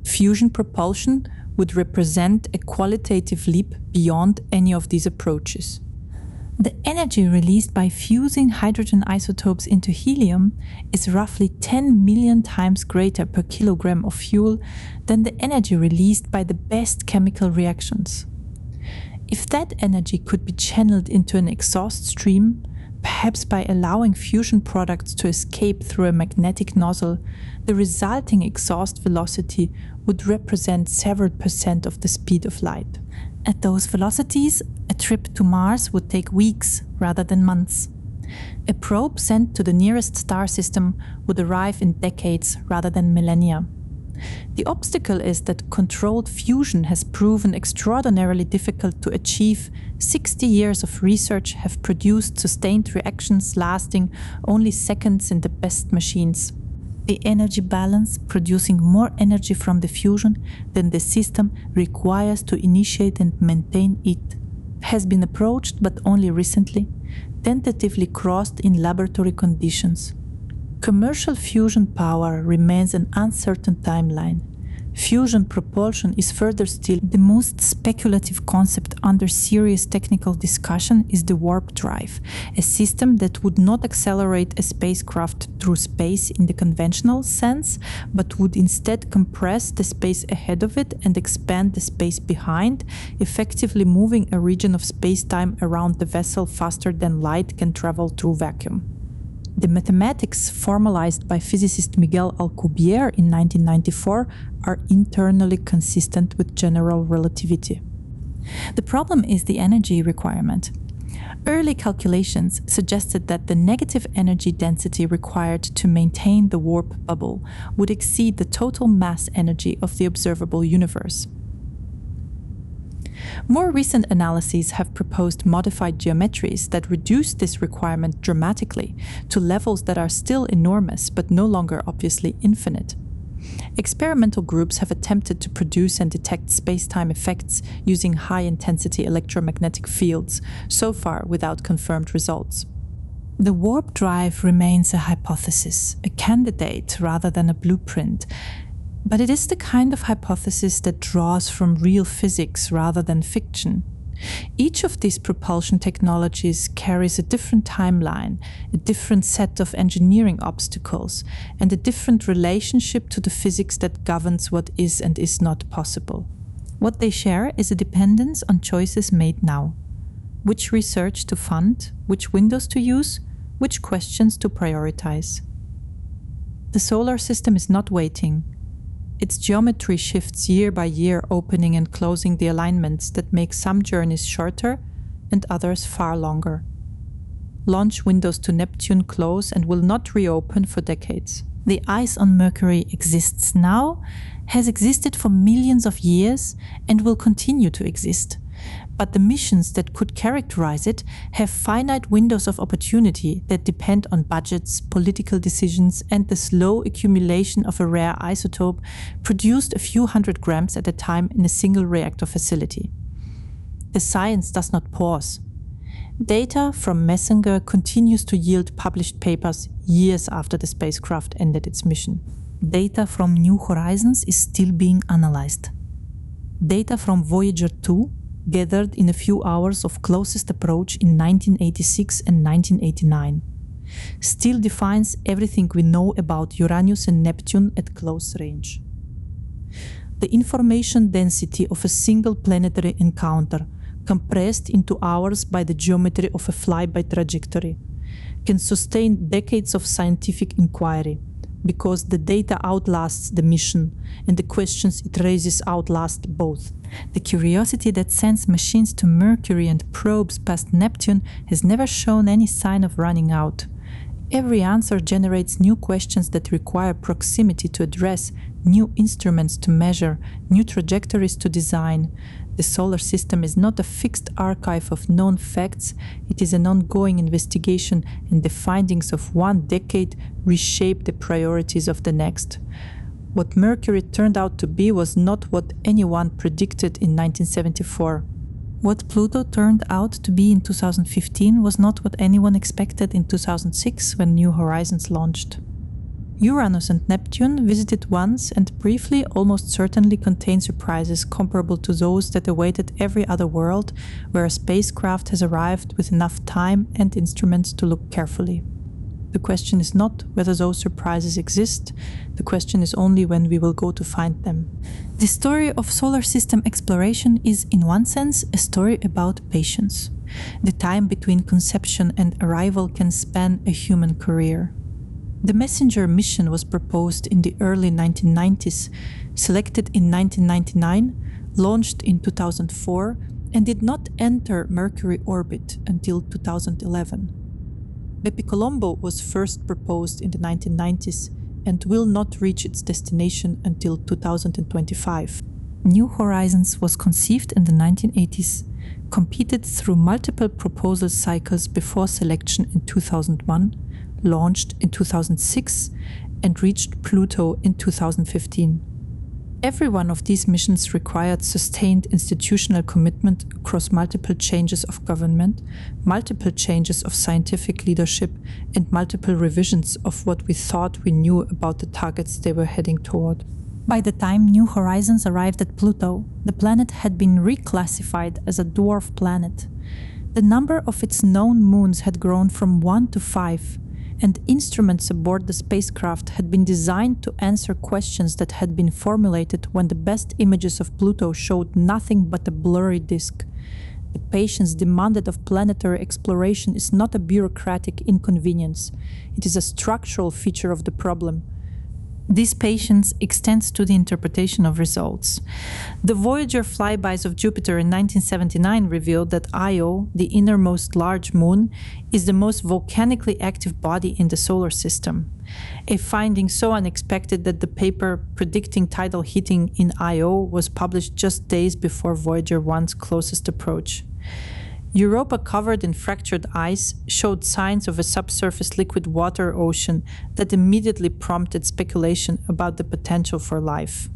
Fusion propulsion would represent a qualitative leap beyond any of these approaches. The energy released by fusing hydrogen isotopes into helium is roughly 10 million times greater per kilogram of fuel than the energy released by the best chemical reactions. If that energy could be channeled into an exhaust stream, perhaps by allowing fusion products to escape through a magnetic nozzle, the resulting exhaust velocity would represent several % of the speed of light. At those velocities, a trip to Mars would take weeks rather than months. A probe sent to the nearest star system would arrive in decades rather than millennia. The obstacle is that controlled fusion has proven extraordinarily difficult to achieve. 60 years of research have produced sustained reactions lasting only seconds in the best machines. The energy balance, producing more energy from the fusion than the system requires to initiate and maintain it, has been approached but only recently, tentatively crossed in laboratory conditions. Commercial fusion power remains an uncertain timeline. Fusion propulsion is further still. The most speculative concept under serious technical discussion is the warp drive, a system that would not accelerate a spacecraft through space in the conventional sense, but would instead compress the space ahead of it and expand the space behind, effectively moving a region of space-time around the vessel faster than light can travel through vacuum. The mathematics formalized by physicist Miguel Alcubierre in 1994 are internally consistent with general relativity. The problem is the energy requirement. Early calculations suggested that the negative energy density required to maintain the warp bubble would exceed the total mass energy of the observable universe. More recent analyses have proposed modified geometries that reduce this requirement dramatically to levels that are still enormous but no longer obviously infinite. Experimental groups have attempted to produce and detect space-time effects using high-intensity electromagnetic fields, so far without confirmed results. The warp drive remains a hypothesis, a candidate rather than a blueprint, but it is the kind of hypothesis that draws from real physics rather than fiction. Each of these propulsion technologies carries a different timeline, a different set of engineering obstacles, and a different relationship to the physics that governs what is and is not possible. What they share is a dependence on choices made now. Which research to fund, which windows to use, which questions to prioritize. The solar system is not waiting. Its geometry shifts year by year, opening and closing the alignments that make some journeys shorter and others far longer. Launch windows to Neptune close and will not reopen for decades. The ice on Mercury exists now, has existed for millions of years, and will continue to exist. But the missions that could characterize it have finite windows of opportunity that depend on budgets, political decisions, and the slow accumulation of a rare isotope produced a few hundred grams at a time in a single reactor facility. The science does not pause. Data from Messenger continues to yield published papers years after the spacecraft ended its mission. Data from New Horizons is still being analyzed. Data from Voyager 2, gathered in a few hours of closest approach in 1986 and 1989, still defines everything we know about Uranus and Neptune at close range. The information density of a single planetary encounter, compressed into hours by the geometry of a flyby trajectory, can sustain decades of scientific inquiry, because the data outlasts the mission and the questions it raises outlast both. The curiosity that sends machines to Mercury and probes past Neptune has never shown any sign of running out. Every answer generates new questions that require proximity to address, new instruments to measure, new trajectories to design. The solar system is not a fixed archive of known facts, it is an ongoing investigation, and the findings of one decade reshape the priorities of the next. What Mercury turned out to be was not what anyone predicted in 1974. What Pluto turned out to be in 2015 was not what anyone expected in 2006 when New Horizons launched. Uranus and Neptune, visited once and briefly, almost certainly contain surprises comparable to those that awaited every other world where a spacecraft has arrived with enough time and instruments to look carefully. The question is not whether those surprises exist, the question is only when we will go to find them. The story of solar system exploration is, in one sense, a story about patience. The time between conception and arrival can span a human career. The Messenger mission was proposed in the early 1990s, selected in 1999, launched in 2004, and did not enter Mercury orbit until 2011. Bepicolombo was first proposed in the 1990s and will not reach its destination until 2025. New Horizons was conceived in the 1980s, competed through multiple proposal cycles before selection in 2001, launched in 2006, and reached Pluto in 2015. Every one of these missions required sustained institutional commitment across multiple changes of government, multiple changes of scientific leadership, and multiple revisions of what we thought we knew about the targets they were heading toward. By the time New Horizons arrived at Pluto, the planet had been reclassified as a dwarf planet. The number of its known moons had grown from 1 to 5, and instruments aboard the spacecraft had been designed to answer questions that had been formulated when the best images of Pluto showed nothing but a blurry disk. The patience demanded of planetary exploration is not a bureaucratic inconvenience. It is a structural feature of the problem. This patience extends to the interpretation of results. The Voyager flybys of Jupiter in 1979 revealed that Io, the innermost large moon, is the most volcanically active body in the solar system. A finding so unexpected that the paper predicting tidal heating in Io was published just days before Voyager 1's closest approach. Europa, covered in fractured ice, showed signs of a subsurface liquid water ocean that immediately prompted speculation about the potential for life.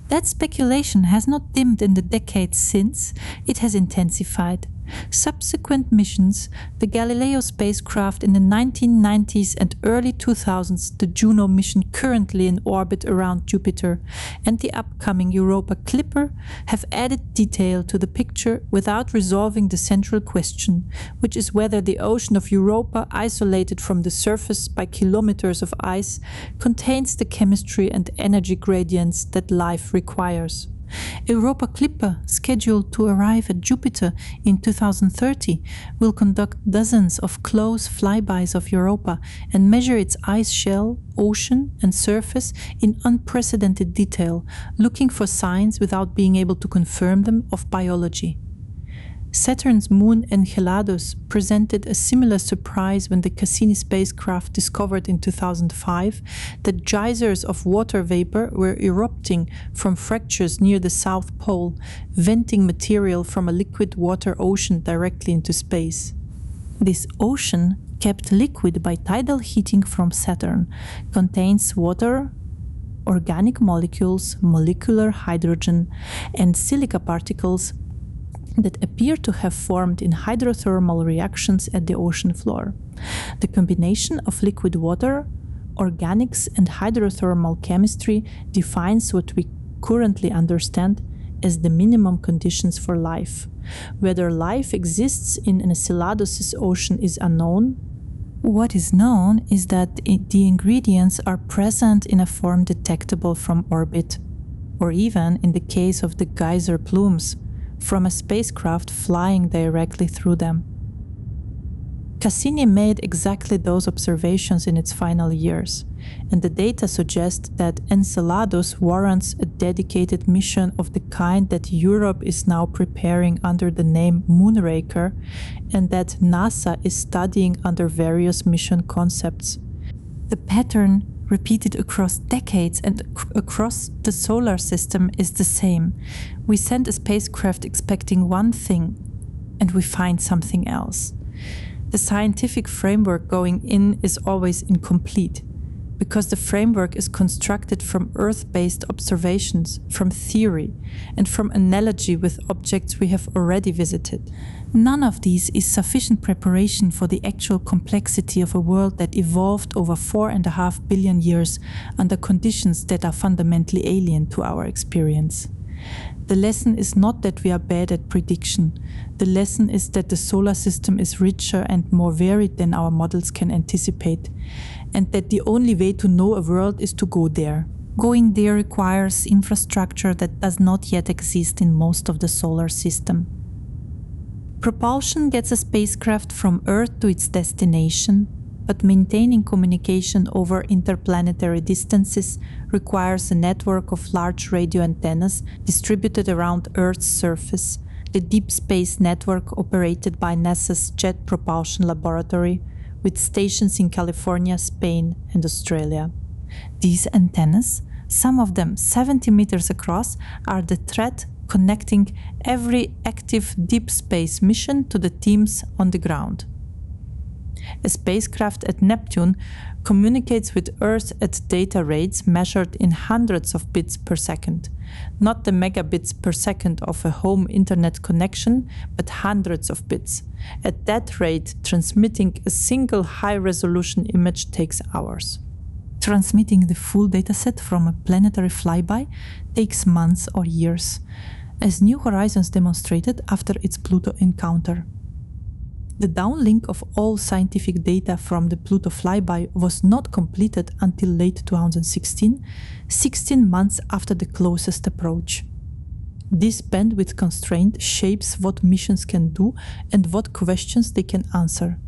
That speculation has not dimmed in the decades since, it has intensified. Subsequent missions, the Galileo spacecraft in the 1990s and early 2000s, the Juno mission currently in orbit around Jupiter, and the upcoming Europa Clipper have added detail to the picture without resolving the central question, which is whether the ocean of Europa, isolated from the surface by kilometers of ice, contains the chemistry and energy gradients that life requires. Europa Clipper, scheduled to arrive at Jupiter in 2030, will conduct dozens of close flybys of Europa and measure its ice shell, ocean, and surface in unprecedented detail, looking for signs without being able to confirm them of biology. Saturn's moon Enceladus presented a similar surprise when the Cassini spacecraft discovered in 2005 that geysers of water vapor were erupting from fractures near the South Pole, venting material from a liquid water ocean directly into space. This ocean, kept liquid by tidal heating from Saturn, contains water, organic molecules, molecular hydrogen, and silica particles that appear to have formed in hydrothermal reactions at the ocean floor. The combination of liquid water, organics, and hydrothermal chemistry defines what we currently understand as the minimum conditions for life. Whether life exists in Enceladus' ocean is unknown. What is known is that the ingredients are present in a form detectable from orbit, or even, in the case of the geyser plumes, from a spacecraft flying directly through them. Cassini made exactly those observations in its final years, and the data suggest that Enceladus warrants a dedicated mission of the kind that Europe is now preparing under the name Moonraker, and that NASA is studying under various mission concepts. The pattern, repeated across decades and across the solar system, is the same. We send a spacecraft expecting one thing, and we find something else. The scientific framework going in is always incomplete, because the framework is constructed from Earth-based observations, from theory, and from analogy with objects we have already visited. None of these is sufficient preparation for the actual complexity of a world that evolved over 4.5 billion years under conditions that are fundamentally alien to our experience. The lesson is not that we are bad at prediction. The lesson is that the solar system is richer and more varied than our models can anticipate, and that the only way to know a world is to go there. Going there requires infrastructure that does not yet exist in most of the solar system. Propulsion gets a spacecraft from Earth to its destination, but maintaining communication over interplanetary distances requires a network of large radio antennas distributed around Earth's surface, the Deep Space Network operated by NASA's Jet Propulsion Laboratory, with stations in California, Spain, and Australia. These antennas, some of them 70 meters across, are the thread connecting every active deep space mission to the teams on the ground. A spacecraft at Neptune communicates with Earth at data rates measured in hundreds of bits per second, not the megabits per second of a home internet connection, but hundreds of bits. At that rate, transmitting a single high-resolution image takes hours. Transmitting the full dataset from a planetary flyby takes months or years, as New Horizons demonstrated after its Pluto encounter. The downlink of all scientific data from the Pluto flyby was not completed until late 2016, 16 months after the closest approach. This bandwidth constraint shapes what missions can do and what questions they can answer.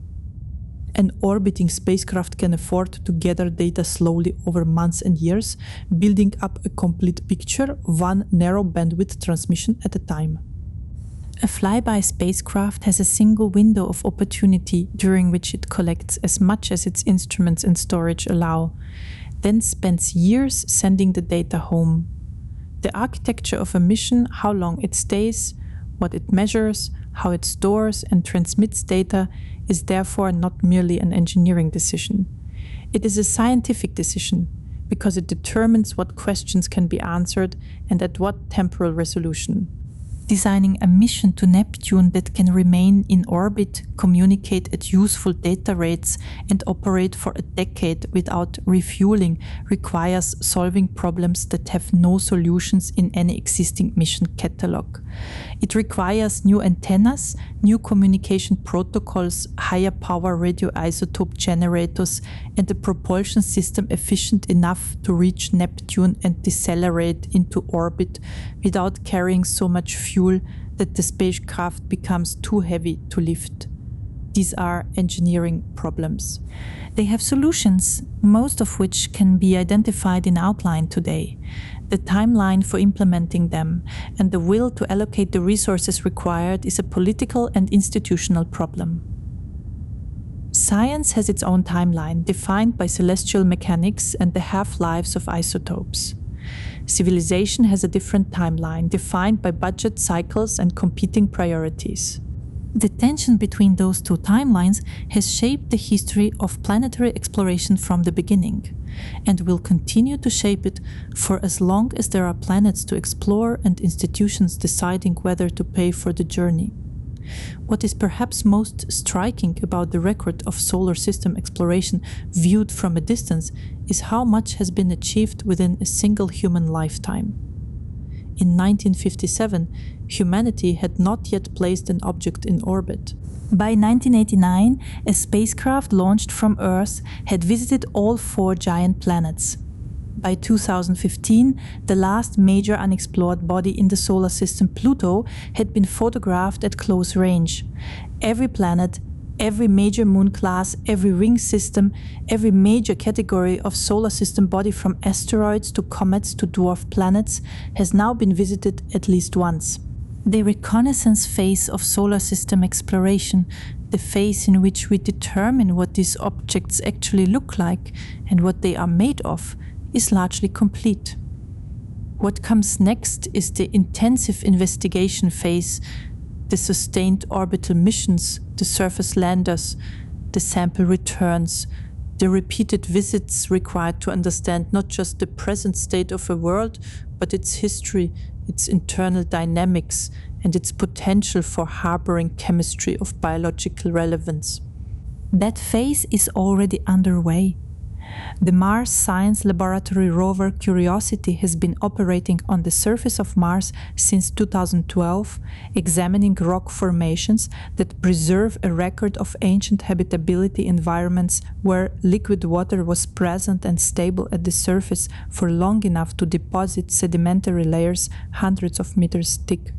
An orbiting spacecraft can afford to gather data slowly over months and years, building up a complete picture, one narrow bandwidth transmission at a time. A flyby spacecraft has a single window of opportunity during which it collects as much as its instruments and storage allow, then spends years sending the data home. The architecture of a mission, how long it stays, what it measures, how it stores and transmits data, is therefore not merely an engineering decision. It is a scientific decision, because it determines what questions can be answered and at what temporal resolution. Designing a mission to Neptune that can remain in orbit, communicate at useful data rates, and operate for a decade without refueling requires solving problems that have no solutions in any existing mission catalog. It requires new antennas, new communication protocols, higher power radioisotope generators, and a propulsion system efficient enough to reach Neptune and decelerate into orbit without carrying so much fuel that the spacecraft becomes too heavy to lift. These are engineering problems. They have solutions, most of which can be identified in outline today. The timeline for implementing them and the will to allocate the resources required is a political and institutional problem. Science has its own timeline, defined by celestial mechanics and the half-lives of isotopes. Civilization has a different timeline, defined by budget cycles and competing priorities. The tension between those two timelines has shaped the history of planetary exploration from the beginning, and will continue to shape it for as long as there are planets to explore and institutions deciding whether to pay for the journey. What is perhaps most striking about the record of solar system exploration viewed from a distance is how much has been achieved within a single human lifetime. In 1957, humanity had not yet placed an object in orbit. By 1989, a spacecraft launched from Earth had visited all 4 giant planets. By 2015, the last major unexplored body in the solar system, Pluto, had been photographed at close range. Every planet, every major moon class, every ring system, every major category of solar system body from asteroids to comets to dwarf planets has now been visited at least once. The reconnaissance phase of solar system exploration, the phase in which we determine what these objects actually look like and what they are made of, is largely complete. What comes next is the intensive investigation phase, the sustained orbital missions, the surface landers, the sample returns, the repeated visits required to understand not just the present state of a world, but its history, its internal dynamics, and its potential for harboring chemistry of biological relevance. That phase is already underway. The Mars Science Laboratory rover Curiosity has been operating on the surface of Mars since 2012, examining rock formations that preserve a record of ancient habitability environments where liquid water was present and stable at the surface for long enough to deposit sedimentary layers hundreds of meters thick.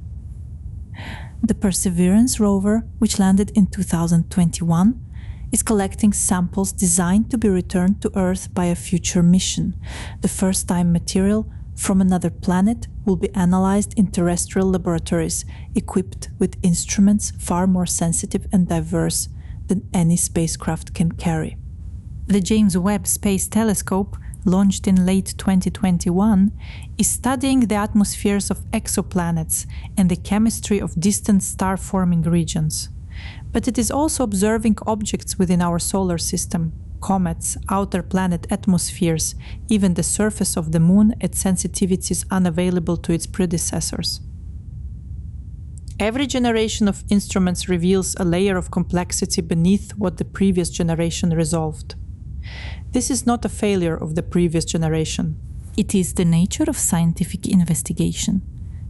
The Perseverance rover, which landed in 2021, is collecting samples designed to be returned to Earth by a future mission. The first time material from another planet will be analyzed in terrestrial laboratories, equipped with instruments far more sensitive and diverse than any spacecraft can carry. The James Webb Space Telescope, launched in late 2021, is studying the atmospheres of exoplanets and the chemistry of distant star-forming regions. But it is also observing objects within our solar system, comets, outer planet atmospheres, even the surface of the Moon at sensitivities unavailable to its predecessors. Every generation of instruments reveals a layer of complexity beneath what the previous generation resolved. This is not a failure of the previous generation. It is the nature of scientific investigation.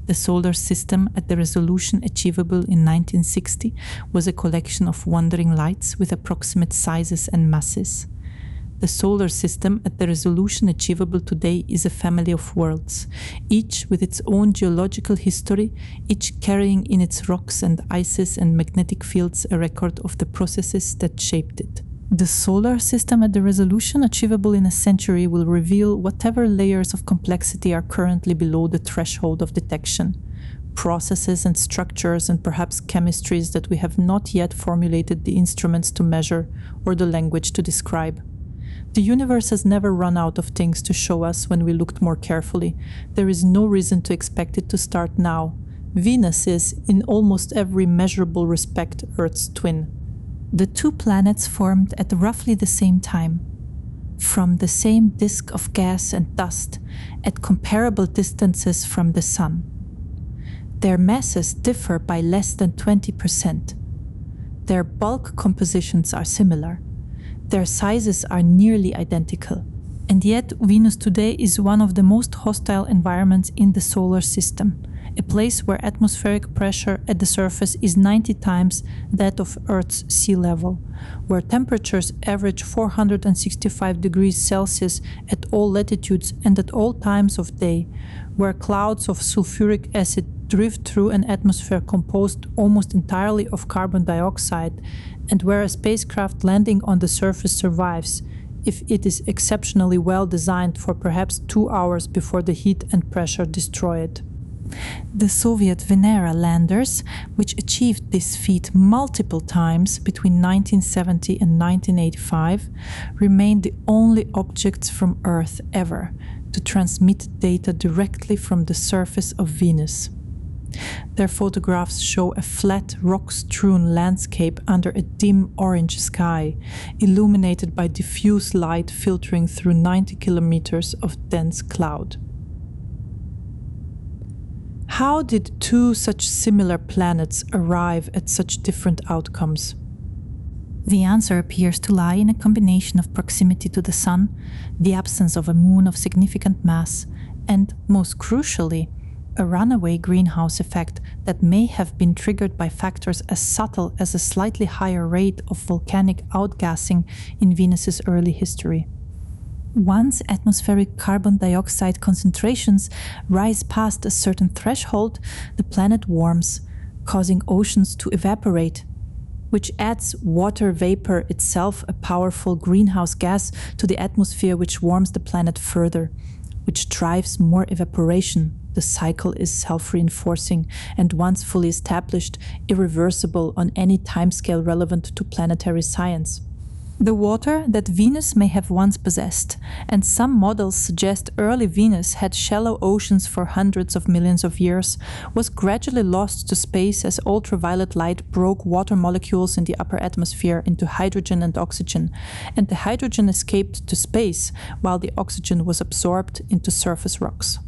The solar system at the resolution achievable in 1960 was a collection of wandering lights with approximate sizes and masses. The solar system at the resolution achievable today is a family of worlds, each with its own geological history, each carrying in its rocks and ices and magnetic fields a record of the processes that shaped it. The solar system at the resolution achievable in a century will reveal whatever layers of complexity are currently below the threshold of detection, processes and structures and perhaps chemistries that we have not yet formulated the instruments to measure or the language to describe. The universe has never run out of things to show us when we looked more carefully. There is no reason to expect it to start now. Venus is, in almost every measurable respect, Earth's twin. The two planets formed at roughly the same time, from the same disk of gas and dust, at comparable distances from the Sun. Their masses differ by less than 20%. Their bulk compositions are similar. Their sizes are nearly identical. And yet, Venus today is one of the most hostile environments in the solar system, a place where atmospheric pressure at the surface is 90 times that of Earth's sea level, where temperatures average 465 degrees Celsius at all latitudes and at all times of day, where clouds of sulfuric acid drift through an atmosphere composed almost entirely of carbon dioxide, and where a spacecraft landing on the surface survives, if it is exceptionally well designed for perhaps 2 hours before the heat and pressure destroy it. The Soviet Venera landers, which achieved this feat multiple times between 1970 and 1985, remain the only objects from Earth ever to transmit data directly from the surface of Venus. Their photographs show a flat, rock-strewn landscape under a dim orange sky, illuminated by diffuse light filtering through 90 kilometers of dense cloud. How did two such similar planets arrive at such different outcomes? The answer appears to lie in a combination of proximity to the Sun, the absence of a moon of significant mass, and, most crucially, a runaway greenhouse effect that may have been triggered by factors as subtle as a slightly higher rate of volcanic outgassing in Venus's early history. Once atmospheric carbon dioxide concentrations rise past a certain threshold, the planet warms, causing oceans to evaporate, which adds water vapor, itself a powerful greenhouse gas, to the atmosphere, which warms the planet further, which drives more evaporation. The cycle is self-reinforcing and, once fully established, irreversible on any timescale relevant to planetary science. The water that Venus may have once possessed, and some models suggest early Venus had shallow oceans for hundreds of millions of years, was gradually lost to space as ultraviolet light broke water molecules in the upper atmosphere into hydrogen and oxygen, and the hydrogen escaped to space while the oxygen was absorbed into surface rocks.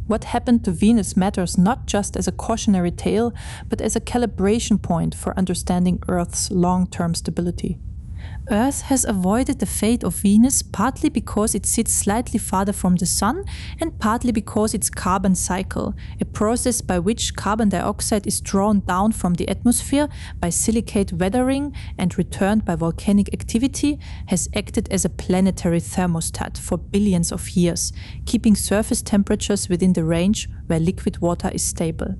What happened to Venus matters not just as a cautionary tale, but as a calibration point for understanding Earth's long-term stability. Earth has avoided the fate of Venus partly because it sits slightly farther from the Sun and partly because its carbon cycle, a process by which carbon dioxide is drawn down from the atmosphere by silicate weathering and returned by volcanic activity, has acted as a planetary thermostat for billions of years, keeping surface temperatures within the range where liquid water is stable.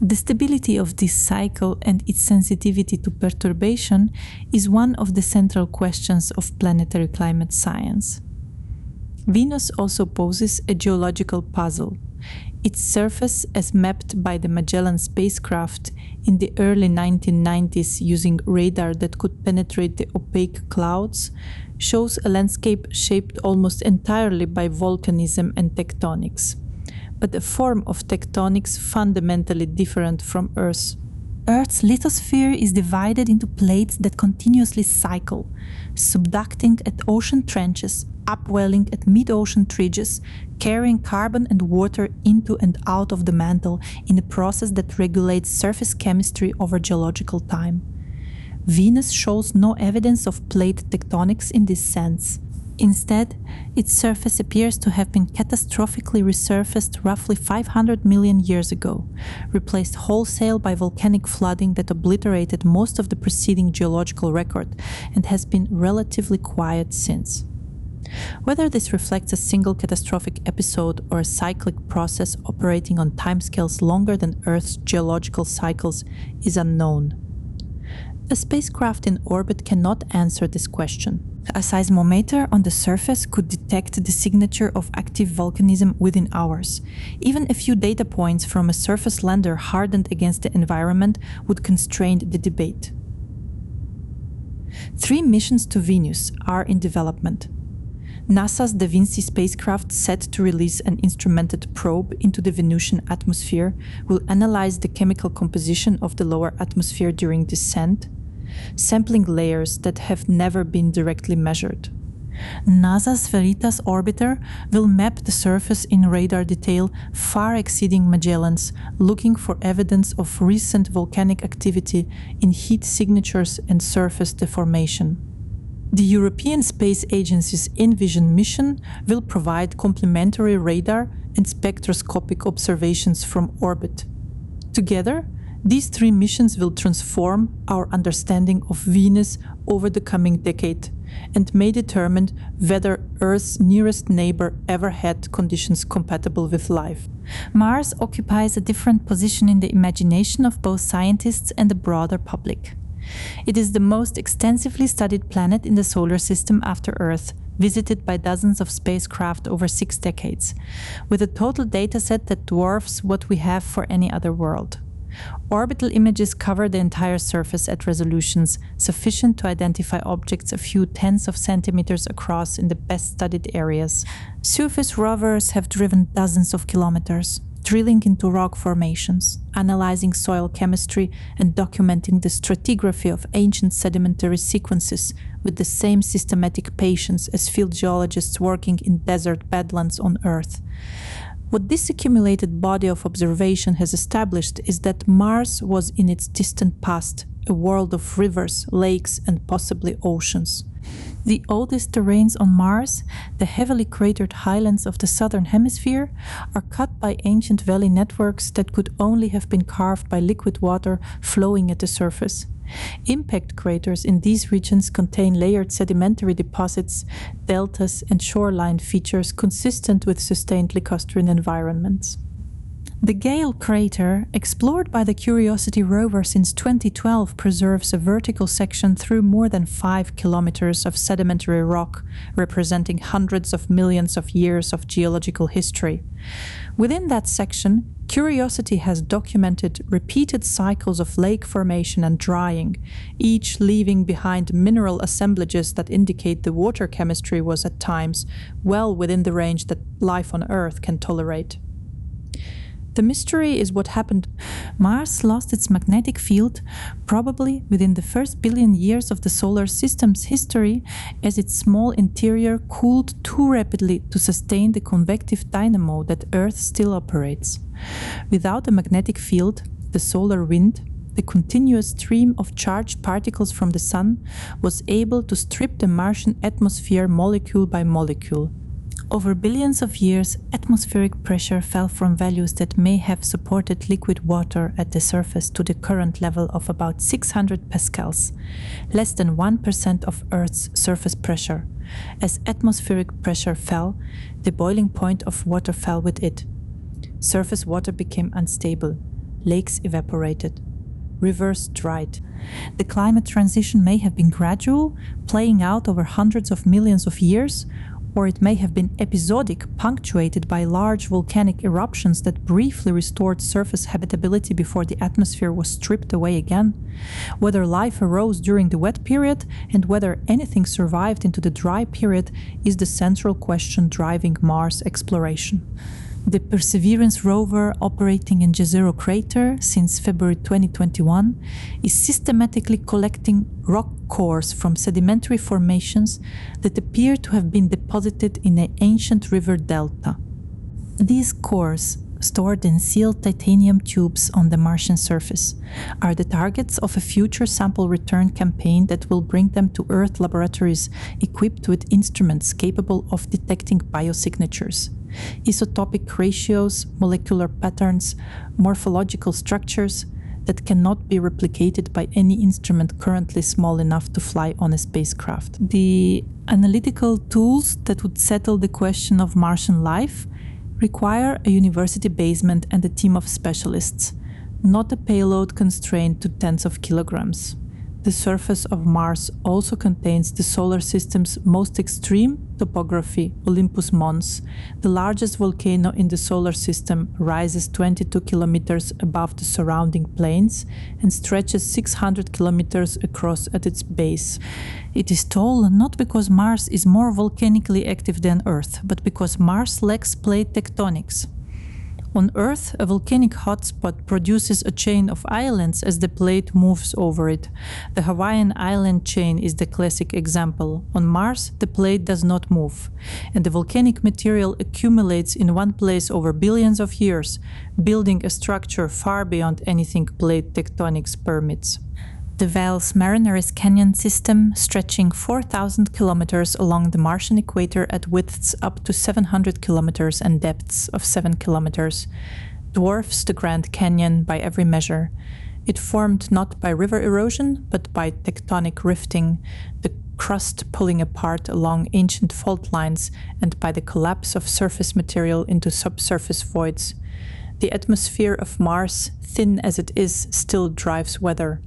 The stability of this cycle and its sensitivity to perturbation is one of the central questions of planetary climate science. Venus also poses a geological puzzle. Its surface, as mapped by the Magellan spacecraft in the early 1990s using radar that could penetrate the opaque clouds, shows a landscape shaped almost entirely by volcanism and tectonics, but a form of tectonics fundamentally different from Earth's. Earth's lithosphere is divided into plates that continuously cycle, subducting at ocean trenches, upwelling at mid-ocean ridges, carrying carbon and water into and out of the mantle in a process that regulates surface chemistry over geological time. Venus shows no evidence of plate tectonics in this sense. Instead, its surface appears to have been catastrophically resurfaced roughly 500 million years ago, replaced wholesale by volcanic flooding that obliterated most of the preceding geological record, and has been relatively quiet since. Whether this reflects a single catastrophic episode or a cyclic process operating on timescales longer than Earth's geological cycles is unknown. A spacecraft in orbit cannot answer this question. A seismometer on the surface could detect the signature of active volcanism within hours. Even a few data points from a surface lander hardened against the environment would constrain the debate. 3 missions to Venus are in development. NASA's Da Vinci spacecraft, set to release an instrumented probe into the Venusian atmosphere, will analyze the chemical composition of the lower atmosphere during descent, sampling layers that have never been directly measured. NASA's Veritas orbiter will map the surface in radar detail far exceeding Magellan's, looking for evidence of recent volcanic activity in heat signatures and surface deformation. The European Space Agency's Envision mission will provide complementary radar and spectroscopic observations from orbit. Together, these 3 missions will transform our understanding of Venus over the coming decade and may determine whether Earth's nearest neighbor ever had conditions compatible with life. Mars occupies a different position in the imagination of both scientists and the broader public. It is the most extensively studied planet in the solar system after Earth, visited by dozens of spacecraft over 6 decades, with a total dataset that dwarfs what we have for any other world. Orbital images cover the entire surface at resolutions sufficient to identify objects a few tens of centimeters across in the best studied areas. Surface rovers have driven dozens of kilometers, drilling into rock formations, analyzing soil chemistry, and documenting the stratigraphy of ancient sedimentary sequences with the same systematic patience as field geologists working in desert badlands on Earth. What this accumulated body of observation has established is that Mars was in its distant past a world of rivers, lakes, and possibly oceans. The oldest terrains on Mars, the heavily cratered highlands of the southern hemisphere, are cut by ancient valley networks that could only have been carved by liquid water flowing at the surface. Impact craters in these regions contain layered sedimentary deposits, deltas, and shoreline features consistent with sustained lacustrine environments. The Gale crater, explored by the Curiosity rover since 2012, preserves a vertical section through more than 5 kilometers of sedimentary rock, representing hundreds of millions of years of geological history. Within that section, Curiosity has documented repeated cycles of lake formation and drying, each leaving behind mineral assemblages that indicate the water chemistry was at times well within the range that life on Earth can tolerate. The mystery is what happened. Mars lost its magnetic field probably within the first billion years of the solar system's history, as its small interior cooled too rapidly to sustain the convective dynamo that Earth still operates. Without a magnetic field, the solar wind, the continuous stream of charged particles from the Sun, was able to strip the Martian atmosphere molecule by molecule. Over billions of years, atmospheric pressure fell from values that may have supported liquid water at the surface to the current level of about 600 pascals, less than 1% of Earth's surface pressure. As atmospheric pressure fell, the boiling point of water fell with it. Surface water became unstable, lakes evaporated, rivers dried. The climate transition may have been gradual, playing out over hundreds of millions of years, or it may have been episodic, punctuated by large volcanic eruptions that briefly restored surface habitability before the atmosphere was stripped away again. Whether life arose during the wet period and whether anything survived into the dry period is the central question driving Mars exploration. The Perseverance rover, operating in Jezero crater since February 2021, is systematically collecting rock cores from sedimentary formations that appear to have been deposited in an ancient river delta. These cores, stored in sealed titanium tubes on the Martian surface, are the targets of a future sample return campaign that will bring them to Earth laboratories equipped with instruments capable of detecting biosignatures, isotopic ratios, molecular patterns, morphological structures that cannot be replicated by any instrument currently small enough to fly on a spacecraft. The analytical tools that would settle the question of Martian life require a university basement and a team of specialists, not a payload constrained to tens of kilograms. The surface of Mars also contains the solar system's most extreme topography, Olympus Mons. The largest volcano in the solar system rises 22 kilometers above the surrounding plains and stretches 600 kilometers across at its base. It is tall not because Mars is more volcanically active than Earth, but because Mars lacks plate tectonics. On Earth, a volcanic hotspot produces a chain of islands as the plate moves over it. The Hawaiian island chain is the classic example. On Mars, the plate does not move, and the volcanic material accumulates in one place over billions of years, building a structure far beyond anything plate tectonics permits. The Valles Marineris Canyon system, stretching 4,000 kilometers along the Martian equator at widths up to 700 kilometers and depths of 7 kilometers, dwarfs the Grand Canyon by every measure. It formed not by river erosion, but by tectonic rifting, the crust pulling apart along ancient fault lines, and by the collapse of surface material into subsurface voids. The atmosphere of Mars, thin as it is, still drives weather.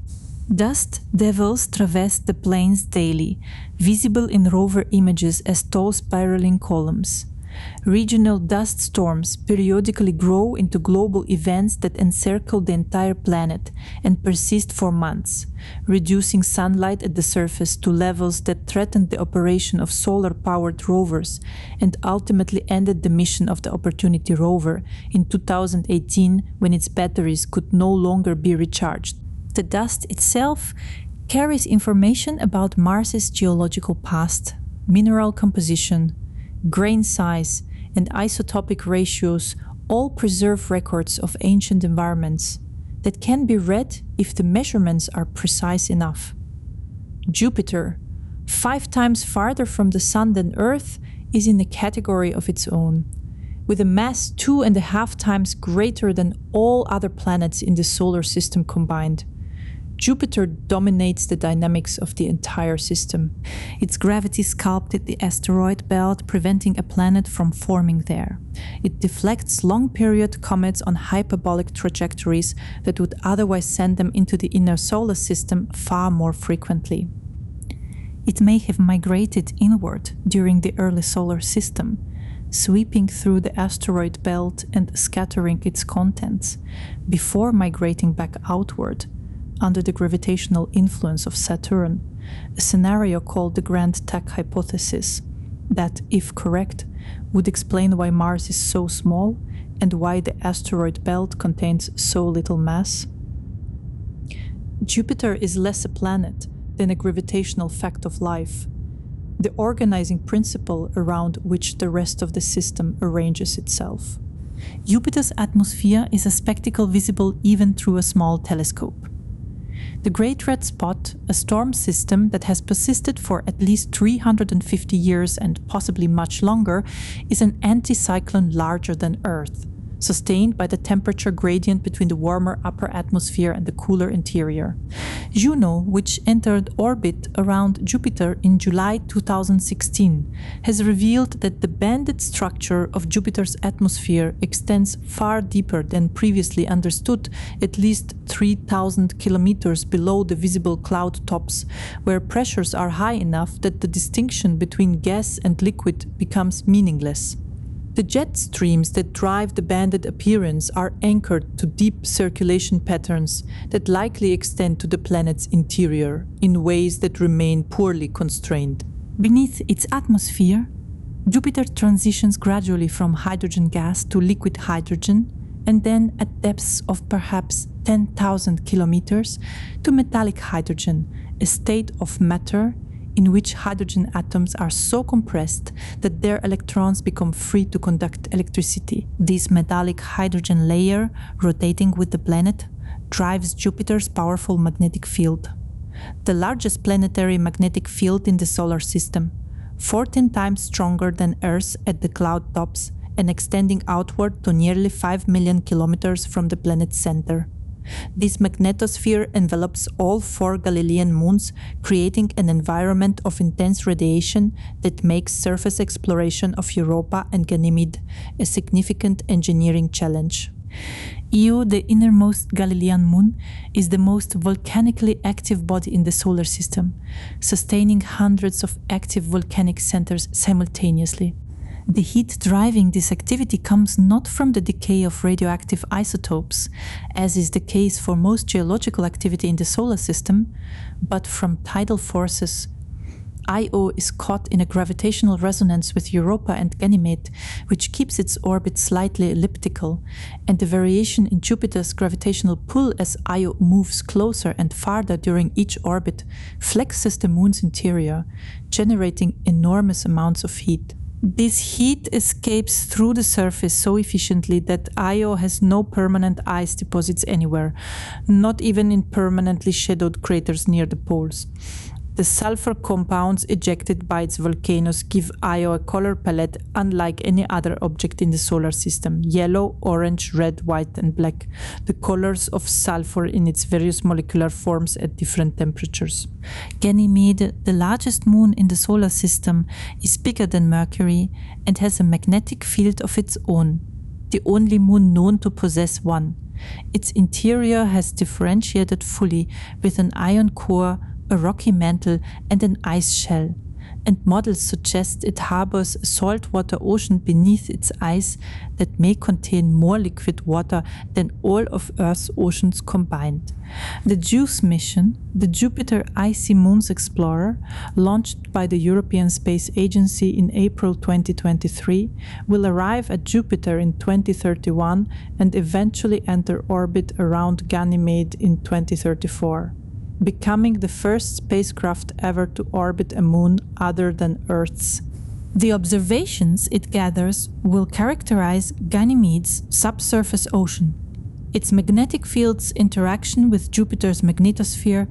Dust devils traverse the plains daily, visible in rover images as tall spiraling columns. Regional dust storms periodically grow into global events that encircle the entire planet and persist for months, reducing sunlight at the surface to levels that threatened the operation of solar-powered rovers and ultimately ended the mission of the Opportunity rover in 2018 when its batteries could no longer be recharged. The dust itself carries information about Mars's geological past, mineral composition, grain size, and isotopic ratios all preserve records of ancient environments that can be read if the measurements are precise enough. Jupiter, 5 times farther from the Sun than Earth, is in a category of its own, with a mass 2.5 times greater than all other planets in the solar system combined. Jupiter dominates the dynamics of the entire system. Its gravity sculpted the asteroid belt, preventing a planet from forming there. It deflects long-period comets on hyperbolic trajectories that would otherwise send them into the inner solar system far more frequently. It may have migrated inward during the early solar system, sweeping through the asteroid belt and scattering its contents, before migrating back outward, under the gravitational influence of Saturn, a scenario called the Grand Tack hypothesis that, if correct, would explain why Mars is so small and why the asteroid belt contains so little mass. Jupiter is less a planet than a gravitational fact of life, the organizing principle around which the rest of the system arranges itself. Jupiter's atmosphere is a spectacle visible even through a small telescope. The Great Red Spot, a storm system that has persisted for at least 350 years and possibly much longer, is an anticyclone larger than Earth, sustained by the temperature gradient between the warmer upper atmosphere and the cooler interior. Juno, which entered orbit around Jupiter in July 2016, has revealed that the banded structure of Jupiter's atmosphere extends far deeper than previously understood, at least 3,000 kilometers below the visible cloud tops, where pressures are high enough that the distinction between gas and liquid becomes meaningless. The jet streams that drive the banded appearance are anchored to deep circulation patterns that likely extend to the planet's interior in ways that remain poorly constrained. Beneath its atmosphere, Jupiter transitions gradually from hydrogen gas to liquid hydrogen, and then at depths of perhaps 10,000 kilometers to metallic hydrogen, a state of matter in which hydrogen atoms are so compressed that their electrons become free to conduct electricity. This metallic hydrogen layer, rotating with the planet, drives Jupiter's powerful magnetic field. The largest planetary magnetic field in the solar system, 14 times stronger than Earth's at the cloud tops and extending outward to nearly 5 million kilometers from the planet's center. This magnetosphere envelops all 4 Galilean moons, creating an environment of intense radiation that makes surface exploration of Europa and Ganymede a significant engineering challenge. Io, the innermost Galilean moon, is the most volcanically active body in the solar system, sustaining hundreds of active volcanic centers simultaneously. The heat driving this activity comes not from the decay of radioactive isotopes, as is the case for most geological activity in the solar system, but from tidal forces. Io is caught in a gravitational resonance with Europa and Ganymede, which keeps its orbit slightly elliptical, and the variation in Jupiter's gravitational pull as Io moves closer and farther during each orbit flexes the moon's interior, generating enormous amounts of heat. This heat escapes through the surface so efficiently that Io has no permanent ice deposits anywhere, not even in permanently shadowed craters near the poles. The sulfur compounds ejected by its volcanoes give Io a color palette unlike any other object in the solar system: yellow, orange, red, white, and black, the colors of sulfur in its various molecular forms at different temperatures. Ganymede, the largest moon in the solar system, is bigger than Mercury and has a magnetic field of its own, the only moon known to possess one. Its interior has differentiated fully with an iron core, a rocky mantle, and an ice shell, and models suggest it harbors a saltwater ocean beneath its ice that may contain more liquid water than all of Earth's oceans combined. The JUICE mission, the Jupiter Icy Moons Explorer, launched by the European Space Agency in April 2023, will arrive at Jupiter in 2031 and eventually enter orbit around Ganymede in 2034. Becoming the first spacecraft ever to orbit a moon other than Earth's. The observations it gathers will characterize Ganymede's subsurface ocean, its magnetic field's interaction with Jupiter's magnetosphere,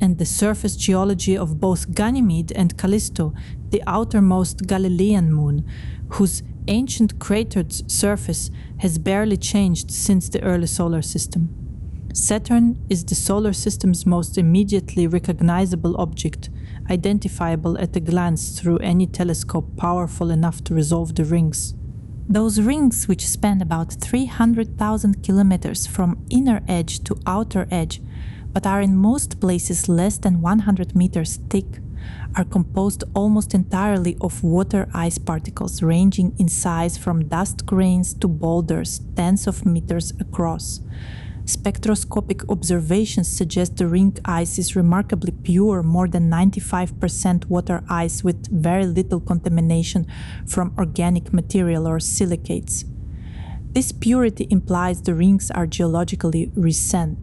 and the surface geology of both Ganymede and Callisto, the outermost Galilean moon, whose ancient cratered surface has barely changed since the early solar system. Saturn is the solar system's most immediately recognizable object, identifiable at a glance through any telescope powerful enough to resolve the rings. Those rings, which span about 300,000 kilometers from inner edge to outer edge, but are in most places less than 100 meters thick, are composed almost entirely of water ice particles ranging in size from dust grains to boulders tens of meters across. Spectroscopic observations suggest the ring ice is remarkably pure, more than 95% water ice with very little contamination from organic material or silicates. This purity implies the rings are geologically recent.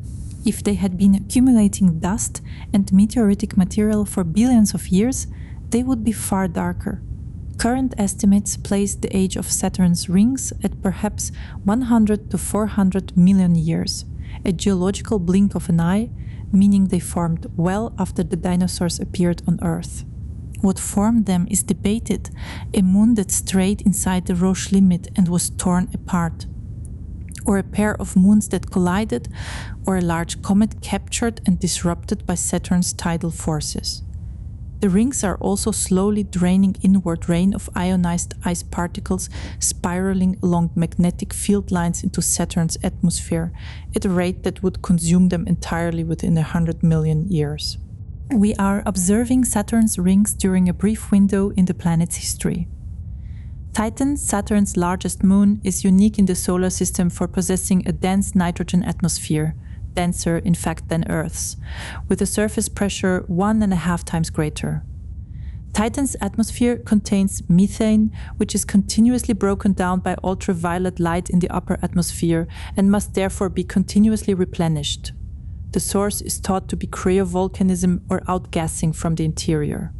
If they had been accumulating dust and meteoritic material for billions of years, they would be far darker. Current estimates place the age of Saturn's rings at perhaps 100 to 400 million years. A geological blink of an eye, meaning they formed well after the dinosaurs appeared on Earth. What formed them is debated: a moon that strayed inside the Roche limit and was torn apart, or a pair of moons that collided, or a large comet captured and disrupted by Saturn's tidal forces. The rings are also slowly draining inward rain of ionized ice particles spiraling along magnetic field lines into Saturn's atmosphere at a rate that would consume them entirely within 100 million years. We are observing Saturn's rings during a brief window in the planet's history. Titan, Saturn's largest moon, is unique in the solar system for possessing a dense nitrogen atmosphere, denser, in fact, than Earth's, with a surface pressure 1.5 times greater. Titan's atmosphere contains methane, which is continuously broken down by ultraviolet light in the upper atmosphere and must therefore be continuously replenished. The source is thought to be cryovolcanism or outgassing from the interior.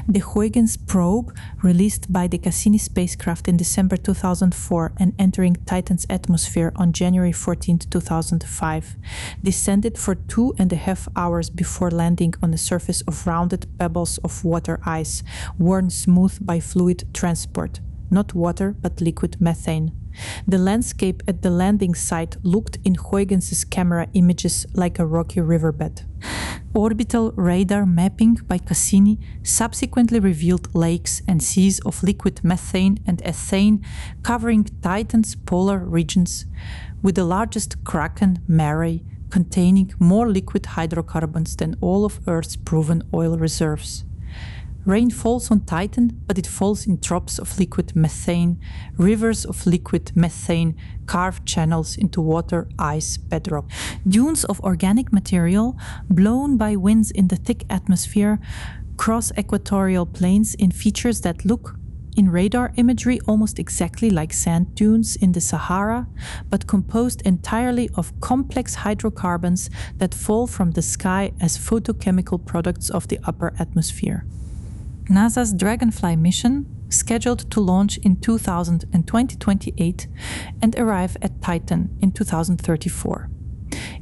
The Huygens probe, released by the Cassini spacecraft in December 2004 and entering Titan's atmosphere on January 14, 2005, descended for 2.5 hours before landing on the surface of rounded pebbles of water ice, worn smooth by fluid transport. Not water, but liquid methane. The landscape at the landing site looked in Huygens's camera images like a rocky riverbed. Orbital radar mapping by Cassini subsequently revealed lakes and seas of liquid methane and ethane covering Titan's polar regions, with the largest Kraken Mare containing more liquid hydrocarbons than all of Earth's proven oil reserves. Rain falls on Titan, but it falls in drops of liquid methane. Rivers of liquid methane carve channels into water, ice, bedrock. Dunes of organic material, blown by winds in the thick atmosphere, cross equatorial plains in features that look, in radar imagery, almost exactly like sand dunes in the Sahara, but composed entirely of complex hydrocarbons that fall from the sky as photochemical products of the upper atmosphere. NASA's Dragonfly mission, scheduled to launch in 2028 and arrive at Titan in 2034,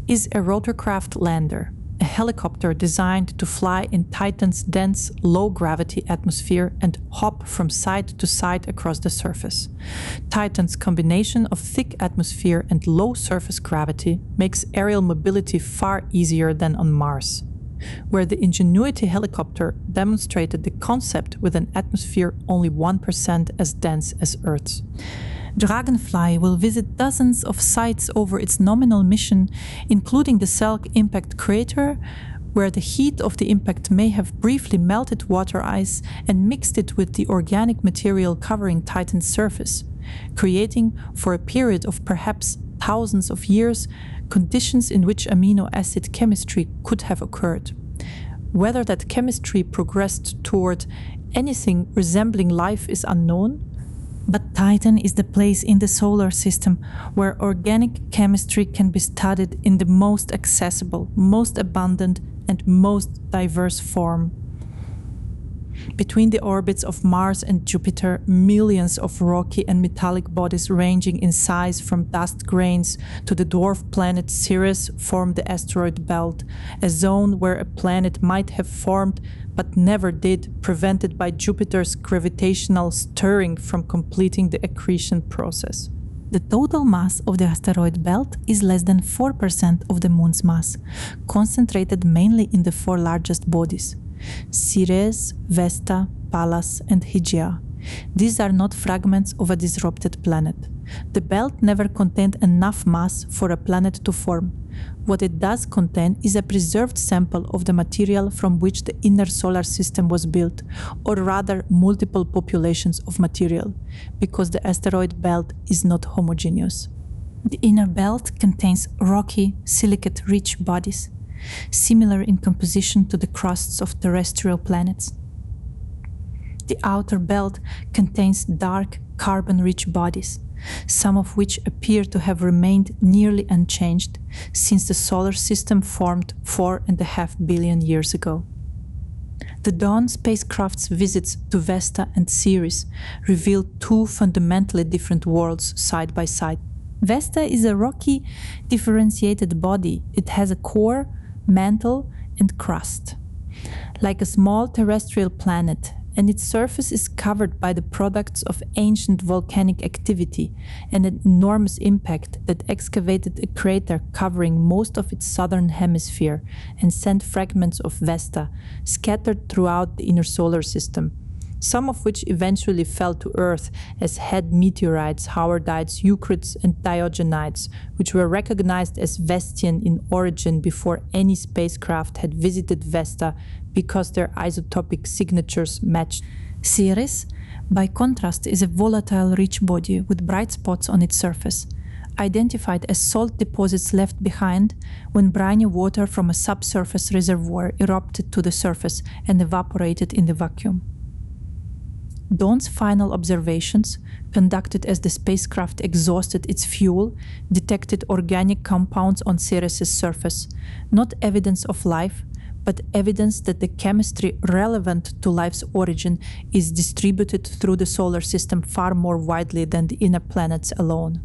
is a rotorcraft lander, a helicopter designed to fly in Titan's dense, low-gravity atmosphere and hop from side to side across the surface. Titan's combination of thick atmosphere and low surface gravity makes aerial mobility far easier than on Mars, where the Ingenuity helicopter demonstrated the concept with an atmosphere only 1% as dense as Earth's. Dragonfly will visit dozens of sites over its nominal mission, including the Selk impact crater, where the heat of the impact may have briefly melted water ice and mixed it with the organic material covering Titan's surface, creating, for a period of perhaps thousands of years, conditions in which amino acid chemistry could have occurred. Whether that chemistry progressed toward anything resembling life is unknown, but Titan is the place in the solar system where organic chemistry can be studied in the most accessible, most abundant, and most diverse form. Between the orbits of Mars and Jupiter, millions of rocky and metallic bodies ranging in size from dust grains to the dwarf planet Ceres form the asteroid belt, a zone where a planet might have formed but never did, prevented by Jupiter's gravitational stirring from completing the accretion process. The total mass of the asteroid belt is less than 4% of the Moon's mass, concentrated mainly in the four largest bodies: Ceres, Vesta, Pallas, and Hygiea. These are not fragments of a disrupted planet. The belt never contained enough mass for a planet to form. What it does contain is a preserved sample of the material from which the inner solar system was built, or rather multiple populations of material, because the asteroid belt is not homogeneous. The inner belt contains rocky, silicate-rich bodies, similar in composition to the crusts of terrestrial planets. The outer belt contains dark, carbon-rich bodies, some of which appear to have remained nearly unchanged since the solar system formed 4.5 billion years ago. The Dawn spacecraft's visits to Vesta and Ceres revealed two fundamentally different worlds side by side. Vesta is a rocky, differentiated body. It has a core, mantle, and crust, like a small terrestrial planet, and its surface is covered by the products of ancient volcanic activity and an enormous impact that excavated a crater covering most of its southern hemisphere and sent fragments of Vesta scattered throughout the inner solar system, some of which eventually fell to Earth as head meteorites, Howardites, Eucrits, and Diogenites, which were recognized as Vestian in origin before any spacecraft had visited Vesta because their isotopic signatures matched. Ceres, by contrast, is a volatile, rich body with bright spots on its surface, identified as salt deposits left behind when briny water from a subsurface reservoir erupted to the surface and evaporated in the vacuum. Dawn's final observations, conducted as the spacecraft exhausted its fuel, detected organic compounds on Ceres' surface, not evidence of life, but evidence that the chemistry relevant to life's origin is distributed through the solar system far more widely than the inner planets alone.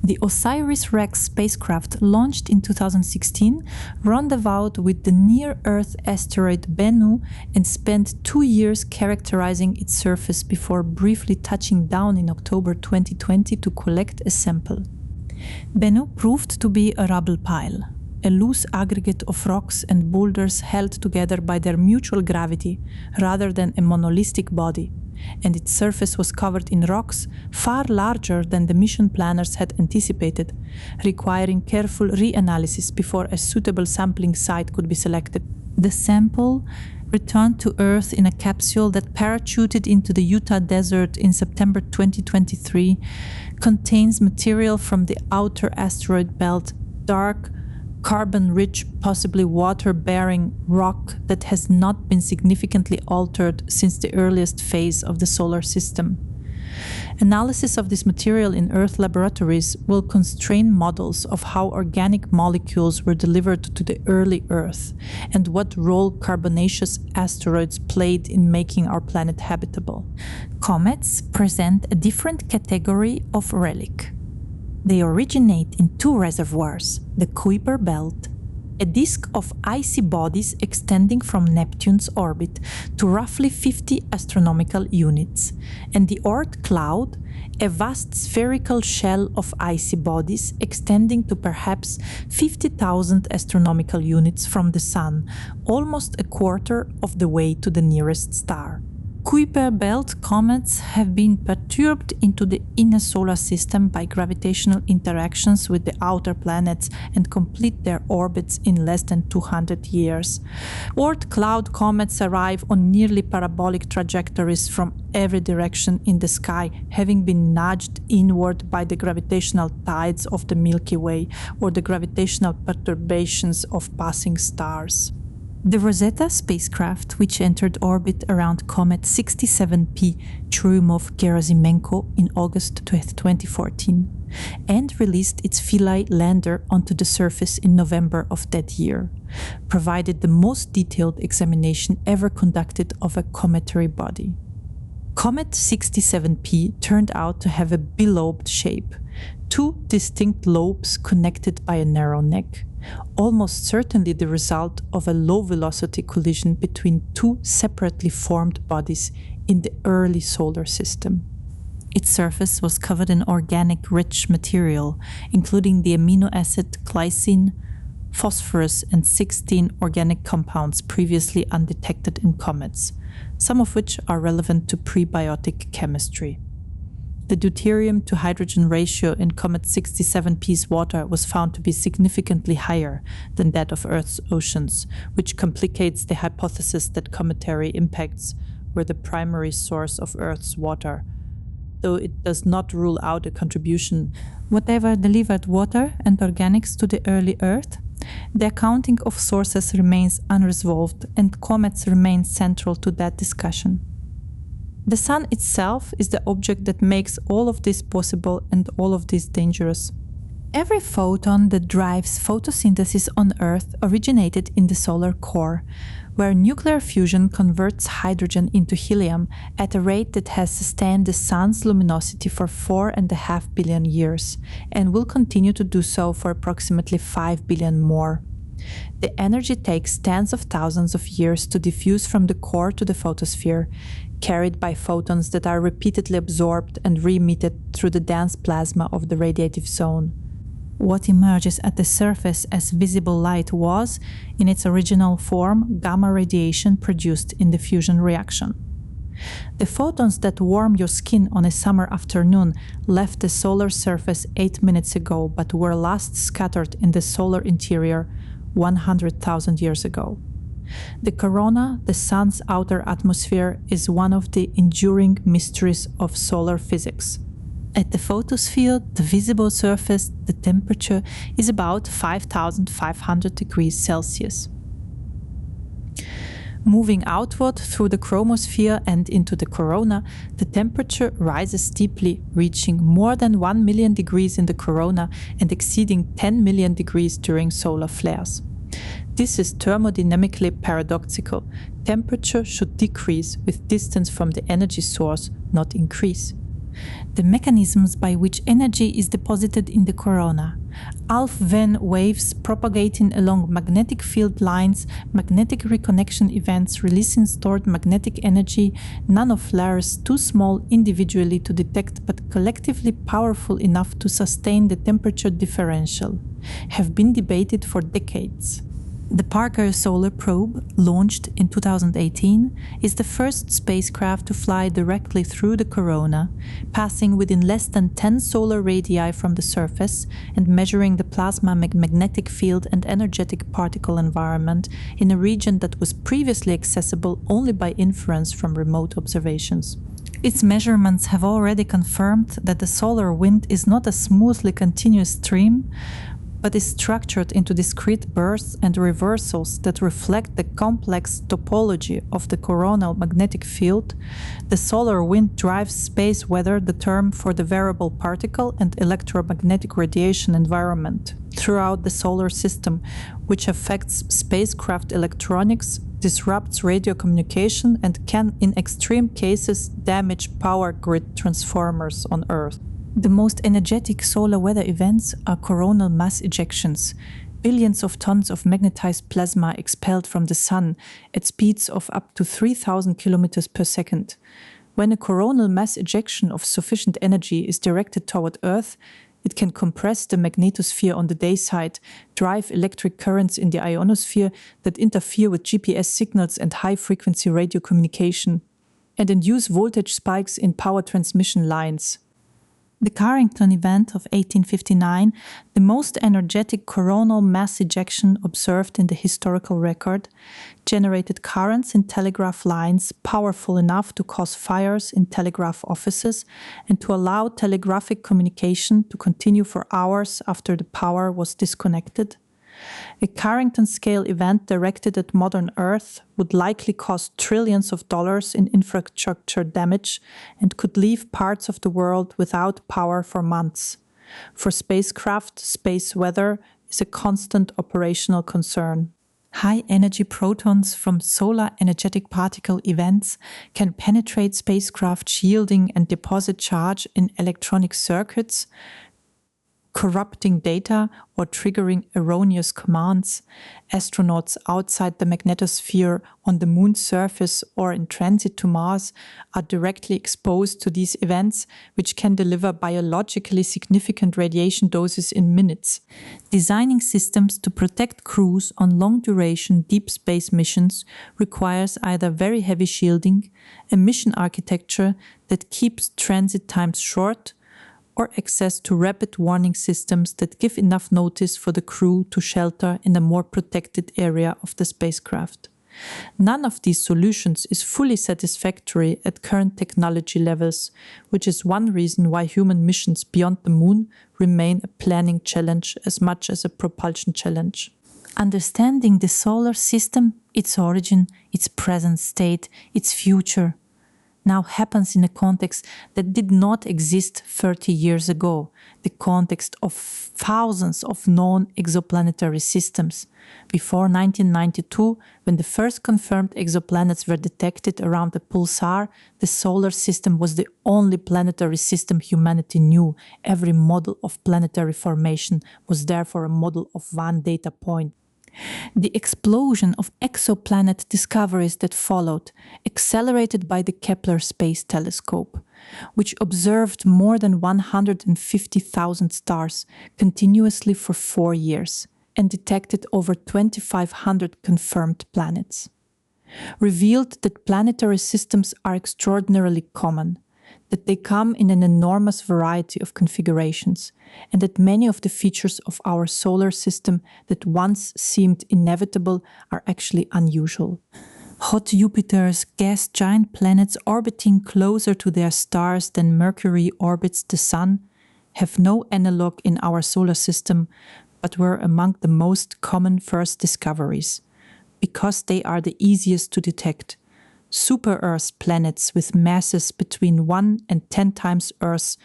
The OSIRIS-REx spacecraft, launched in 2016, rendezvoused with the near-Earth asteroid Bennu and spent 2 years characterizing its surface before briefly touching down in October 2020 to collect a sample. Bennu proved to be a rubble pile, a loose aggregate of rocks and boulders held together by their mutual gravity rather than a monolithic body, and its surface was covered in rocks far larger than the mission planners had anticipated, requiring careful reanalysis before a suitable sampling site could be selected. The sample, returned to Earth in a capsule that parachuted into the Utah desert in September 2023, contains material from the outer asteroid belt, dark, carbon-rich, possibly water-bearing rock that has not been significantly altered since the earliest phase of the solar system. Analysis of this material in Earth laboratories will constrain models of how organic molecules were delivered to the early Earth and what role carbonaceous asteroids played in making our planet habitable. Comets present a different category of relic. They originate in two reservoirs, the Kuiper Belt, a disk of icy bodies extending from Neptune's orbit to roughly 50 astronomical units, and the Oort cloud, a vast spherical shell of icy bodies extending to perhaps 50,000 astronomical units from the Sun, almost a quarter of the way to the nearest star. Kuiper Belt comets have been perturbed into the inner solar system by gravitational interactions with the outer planets and complete their orbits in less than 200 years. Oort cloud comets arrive on nearly parabolic trajectories from every direction in the sky, having been nudged inward by the gravitational tides of the Milky Way or the gravitational perturbations of passing stars. The Rosetta spacecraft, which entered orbit around comet 67P Churyumov-Gerasimenko in August 2014, and released its Philae lander onto the surface in November of that year, provided the most detailed examination ever conducted of a cometary body. Comet 67P turned out to have a bilobed shape, two distinct lobes connected by a narrow neck, almost certainly the result of a low-velocity collision between two separately formed bodies in the early solar system. Its surface was covered in organic rich material, including the amino acid glycine, phosphorus, and 16 organic compounds previously undetected in comets, some of which are relevant to prebiotic chemistry. The deuterium to hydrogen ratio in Comet 67P's water was found to be significantly higher than that of Earth's oceans, which complicates the hypothesis that cometary impacts were the primary source of Earth's water, though it does not rule out a contribution. Whatever delivered water and organics to the early Earth, the accounting of sources remains unresolved, and comets remain central to that discussion. The Sun itself is the object that makes all of this possible and all of this dangerous. Every photon that drives photosynthesis on Earth originated in the solar core, where nuclear fusion converts hydrogen into helium at a rate that has sustained the Sun's luminosity for 4.5 billion years, and will continue to do so for approximately 5 billion more. The energy takes tens of thousands of years to diffuse from the core to the photosphere, carried by photons that are repeatedly absorbed and re-emitted through the dense plasma of the radiative zone. What emerges at the surface as visible light was, in its original form, gamma radiation produced in the fusion reaction. The photons that warm your skin on a summer afternoon left the solar surface 8 minutes ago but were last scattered in the solar interior 100,000 years ago. The corona, the Sun's outer atmosphere, is one of the enduring mysteries of solar physics. At the photosphere, the visible surface, the temperature is about 5,500 degrees Celsius. Moving outward through the chromosphere and into the corona, the temperature rises steeply, reaching more than 1 million degrees in the corona and exceeding 10 million degrees during solar flares. This is thermodynamically paradoxical. Temperature should decrease with distance from the energy source, not increase. The mechanisms by which energy is deposited in the corona. Alf-Venn waves propagating along magnetic field lines, magnetic reconnection events releasing stored magnetic energy, nanoflares too small individually to detect but collectively powerful enough to sustain the temperature differential, have been debated for decades. The Parker Solar Probe, launched in 2018, is the first spacecraft to fly directly through the corona, passing within less than 10 solar radii from the surface and measuring the plasma magnetic field and energetic particle environment in a region that was previously accessible only by inference from remote observations. Its measurements have already confirmed that the solar wind is not a smoothly continuous stream, but is structured into discrete bursts and reversals that reflect the complex topology of the coronal magnetic field. The solar wind drives space weather, the term for the variable particle and electromagnetic radiation environment, throughout the solar system, which affects spacecraft electronics, disrupts radio communication, and can, in extreme cases, damage power grid transformers on Earth. The most energetic solar weather events are coronal mass ejections, billions of tons of magnetized plasma expelled from the Sun at speeds of up to 3,000 kilometers per second. When a coronal mass ejection of sufficient energy is directed toward Earth, it can compress the magnetosphere on the day side, drive electric currents in the ionosphere that interfere with GPS signals and high-frequency radio communication, and induce voltage spikes in power transmission lines. The Carrington event of 1859, the most energetic coronal mass ejection observed in the historical record, generated currents in telegraph lines powerful enough to cause fires in telegraph offices and to allow telegraphic communication to continue for hours after the power was disconnected. A Carrington-scale event directed at modern Earth would likely cost trillions of dollars in infrastructure damage and could leave parts of the world without power for months. For spacecraft, space weather is a constant operational concern. High-energy protons from solar energetic particle events can penetrate spacecraft shielding and deposit charge in electronic circuits, corrupting data or triggering erroneous commands. Astronauts outside the magnetosphere on the Moon's surface or in transit to Mars are directly exposed to these events, which can deliver biologically significant radiation doses in minutes. Designing systems to protect crews on long-duration deep space missions requires either very heavy shielding, a mission architecture that keeps transit times short, or access to rapid warning systems that give enough notice for the crew to shelter in a more protected area of the spacecraft. None of these solutions is fully satisfactory at current technology levels, which is one reason why human missions beyond the Moon remain a planning challenge as much as a propulsion challenge. Understanding the solar system, its origin, its present state, its future, now happens in a context that did not exist 30 years ago, the context of thousands of known exoplanetary systems. Before 1992, when the first confirmed exoplanets were detected around the pulsar, the solar system was the only planetary system humanity knew. Every model of planetary formation was therefore a model of one data point. The explosion of exoplanet discoveries that followed, accelerated by the Kepler Space Telescope, which observed more than 150,000 stars continuously for 4 years and detected over 2,500 confirmed planets, revealed that planetary systems are extraordinarily common, that they come in an enormous variety of configurations, and that many of the features of our solar system that once seemed inevitable are actually unusual. Hot Jupiters, gas giant planets orbiting closer to their stars than Mercury orbits the Sun, have no analog in our solar system, but were among the most common first discoveries, because they are the easiest to detect. super-Earth planets with masses between 1 and 10 times Earth's,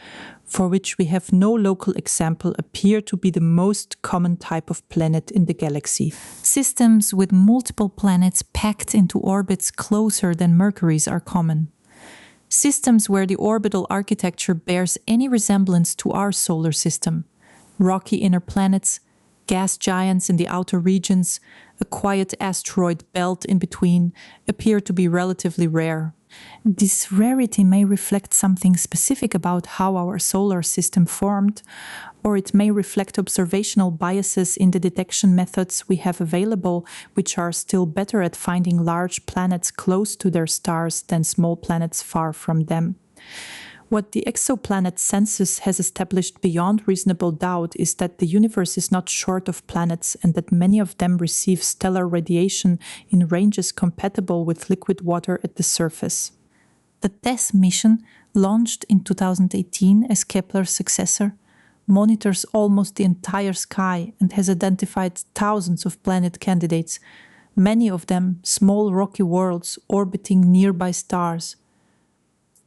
for which we have no local example, appear to be the most common type of planet in the galaxy. Systems with multiple planets packed into orbits closer than Mercury's are common. Systems where the orbital architecture bears any resemblance to our solar system. Rocky inner planets, gas giants in the outer regions, a quiet asteroid belt in between, appear to be relatively rare. This rarity may reflect something specific about how our solar system formed, or it may reflect observational biases in the detection methods we have available, which are still better at finding large planets close to their stars than small planets far from them. What the exoplanet census has established beyond reasonable doubt is that the universe is not short of planets and that many of them receive stellar radiation in ranges compatible with liquid water at the surface. The TESS mission, launched in 2018 as Kepler's successor, monitors almost the entire sky and has identified thousands of planet candidates, many of them small rocky worlds orbiting nearby stars.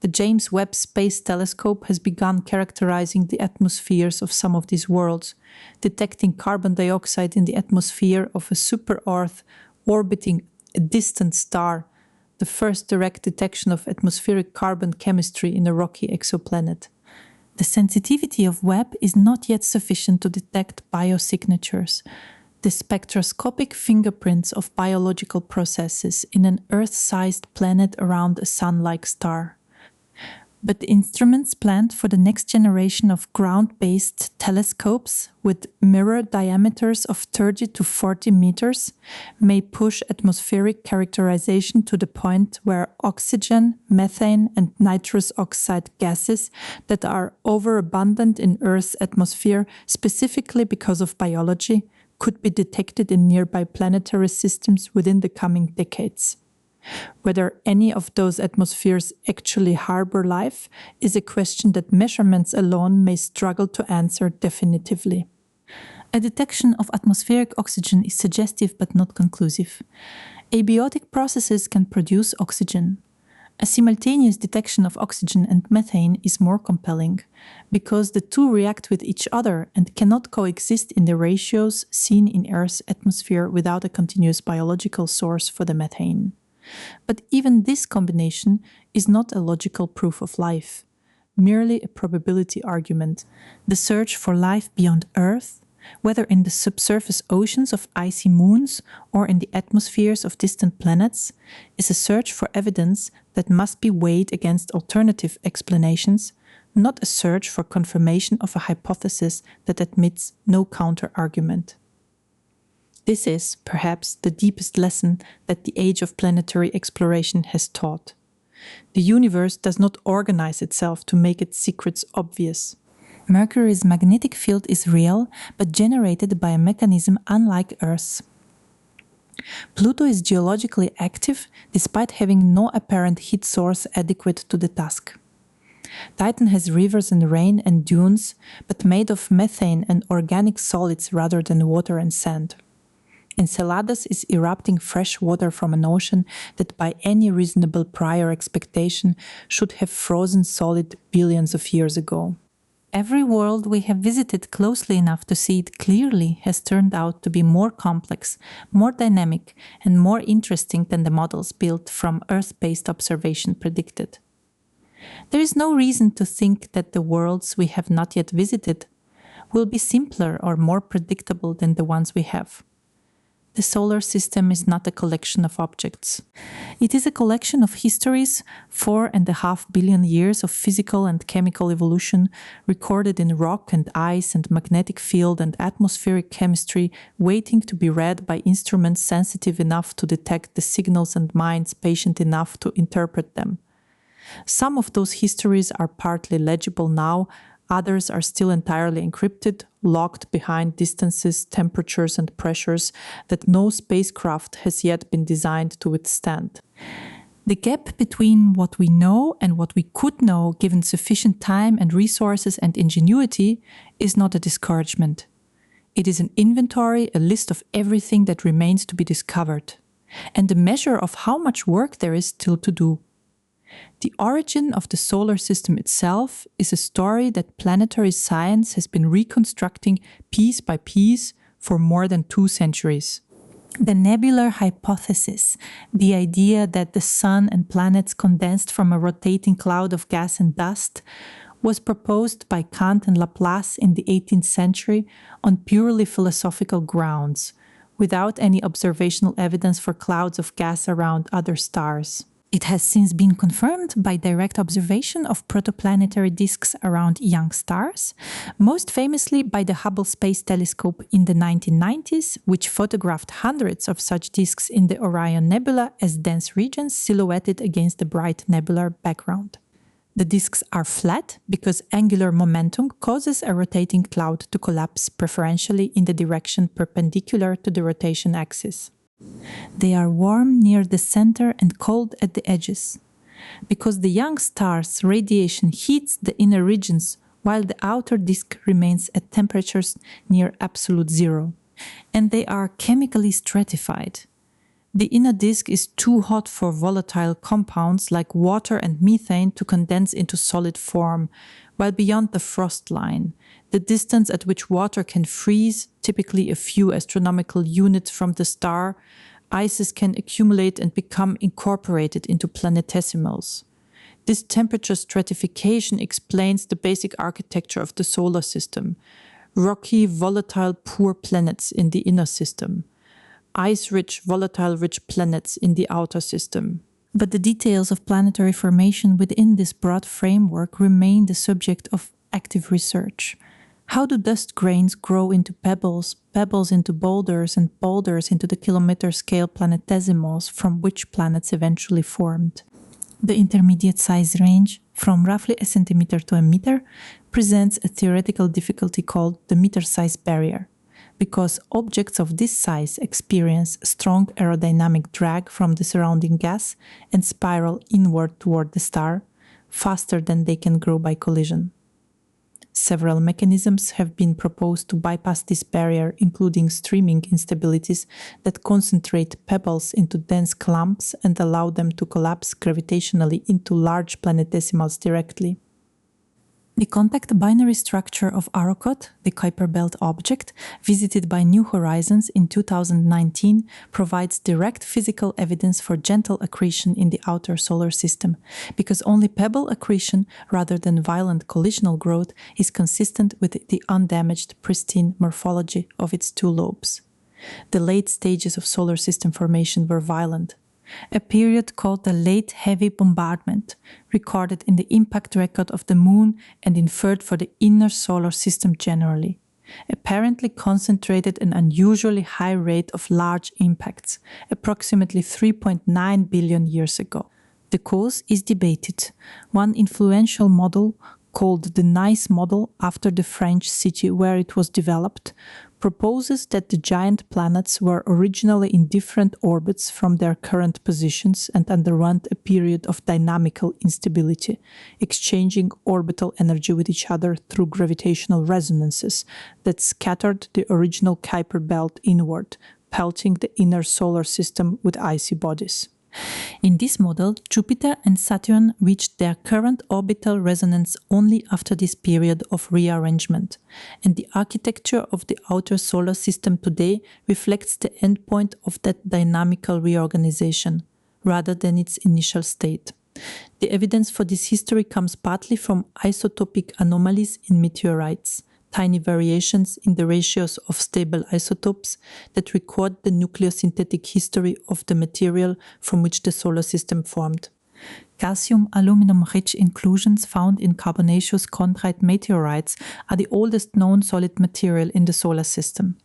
The James Webb Space Telescope has begun characterizing the atmospheres of some of these worlds, detecting carbon dioxide in the atmosphere of a super-Earth orbiting a distant star, the first direct detection of atmospheric carbon chemistry in a rocky exoplanet. The sensitivity of Webb is not yet sufficient to detect biosignatures, the spectroscopic fingerprints of biological processes in an Earth-sized planet around a sun-like star. But the instruments planned for the next generation of ground-based telescopes with mirror diameters of 30 to 40 meters may push atmospheric characterization to the point where oxygen, methane, and nitrous oxide gases that are overabundant in Earth's atmosphere, specifically because of biology, could be detected in nearby planetary systems within the coming decades. Whether any of those atmospheres actually harbor life is a question that measurements alone may struggle to answer definitively. A detection of atmospheric oxygen is suggestive but not conclusive. Abiotic processes can produce oxygen. A simultaneous detection of oxygen and methane is more compelling, because the two react with each other and cannot coexist in the ratios seen in Earth's atmosphere without a continuous biological source for the methane. But even this combination is not a logical proof of life, merely a probability argument. The search for life beyond Earth, whether in the subsurface oceans of icy moons or in the atmospheres of distant planets, is a search for evidence that must be weighed against alternative explanations, not a search for confirmation of a hypothesis that admits no counter-argument. This is, perhaps, the deepest lesson that the age of planetary exploration has taught. The universe does not organize itself to make its secrets obvious. Mercury's magnetic field is real, but generated by a mechanism unlike Earth's. Pluto is geologically active, despite having no apparent heat source adequate to the task. Titan has rivers and rain and dunes, but made of methane and organic solids rather than water and sand. Enceladus is erupting fresh water from an ocean that by any reasonable prior expectation should have frozen solid billions of years ago. Every world we have visited closely enough to see it clearly has turned out to be more complex, more dynamic, and more interesting than the models built from Earth-based observation predicted. There is no reason to think that the worlds we have not yet visited will be simpler or more predictable than the ones we have. The solar system is not a collection of objects. It is a collection of histories, 4.5 billion years of physical and chemical evolution recorded in rock and ice and magnetic field and atmospheric chemistry, waiting to be read by instruments sensitive enough to detect the signals and minds patient enough to interpret them. Some of those histories are partly legible now, others are still entirely encrypted, locked behind distances, temperatures, and pressures that no spacecraft has yet been designed to withstand. The gap between what we know and what we could know given sufficient time and resources and ingenuity is not a discouragement. It is an inventory, a list of everything that remains to be discovered. and a measure of how much work there is still to do. The origin of the solar system itself is a story that planetary science has been reconstructing piece by piece for more than 2 centuries. The nebular hypothesis, the idea that the sun and planets condensed from a rotating cloud of gas and dust, was proposed by Kant and Laplace in the 18th century on purely philosophical grounds, without any observational evidence for clouds of gas around other stars. It has since been confirmed by direct observation of protoplanetary disks around young stars, most famously by the Hubble Space Telescope in the 1990s, which photographed hundreds of such disks in the Orion Nebula as dense regions silhouetted against a bright nebular background. The disks are flat because angular momentum causes a rotating cloud to collapse preferentially in the direction perpendicular to the rotation axis. They are warm near the center and cold at the edges. Because the young star's radiation heats the inner regions while the outer disk remains at temperatures near absolute zero. And they are chemically stratified. The inner disk is too hot for volatile compounds like water and methane to condense into solid form, while beyond the frost line, the distance at which water can freeze, typically a few astronomical units from the star, ices can accumulate and become incorporated into planetesimals. This temperature stratification explains the basic architecture of the solar system: rocky, volatile, poor planets in the inner system, ice-rich, volatile-rich planets in the outer system. But the details of planetary formation within this broad framework remain the subject of active research. How do dust grains grow into pebbles, pebbles into boulders, and boulders into the kilometer-scale planetesimals from which planets eventually formed? The intermediate size range, from roughly a centimeter to a meter, presents a theoretical difficulty called the meter-size barrier, because objects of this size experience strong aerodynamic drag from the surrounding gas and spiral inward toward the star, faster than they can grow by collision. Several mechanisms have been proposed to bypass this barrier, including streaming instabilities that concentrate pebbles into dense clumps and allow them to collapse gravitationally into large planetesimals directly. The contact binary structure of Arrowcot, the Kuiper Belt object, visited by New Horizons in 2019, provides direct physical evidence for gentle accretion in the outer solar system, because only pebble accretion, rather than violent collisional growth, is consistent with the undamaged, pristine morphology of its 2 lobes. The late stages of solar system formation were violent. A period called the Late Heavy Bombardment, recorded in the impact record of the Moon and inferred for the inner solar system generally, apparently concentrated an unusually high rate of large impacts, approximately 3.9 billion years ago. The cause is debated. One influential model, called the Nice model after the French city where it was developed, proposes that the giant planets were originally in different orbits from their current positions and underwent a period of dynamical instability, exchanging orbital energy with each other through gravitational resonances that scattered the original Kuiper belt inward, pelting the inner solar system with icy bodies. In this model, Jupiter and Saturn reached their current orbital resonance only after this period of rearrangement, and the architecture of the outer solar system today reflects the endpoint of that dynamical reorganization, rather than its initial state. The evidence for this history comes partly from isotopic anomalies in meteorites, tiny variations in the ratios of stable isotopes that record the nucleosynthetic history of the material from which the solar system formed. Calcium-aluminum-rich inclusions found in carbonaceous chondrite meteorites are the oldest known solid material in the solar system,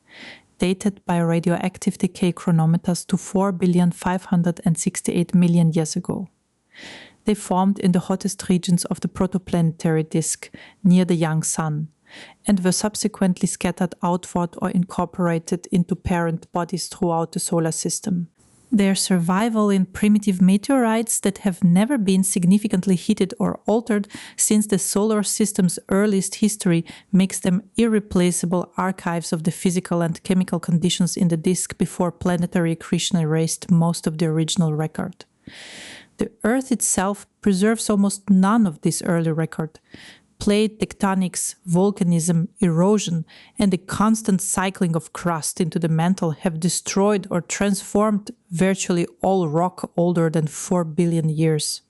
dated by radioactive decay chronometers to 4,568,000,000 years ago. They formed in the hottest regions of the protoplanetary disk, near the young sun, and were subsequently scattered outward or incorporated into parent bodies throughout the solar system. Their survival in primitive meteorites that have never been significantly heated or altered since the solar system's earliest history makes them irreplaceable archives of the physical and chemical conditions in the disk before planetary accretion erased most of the original record. The Earth itself preserves almost none of this early record. Plate tectonics, volcanism, erosion, and the constant cycling of crust into the mantle have destroyed or transformed virtually all rock older than 4 billion years.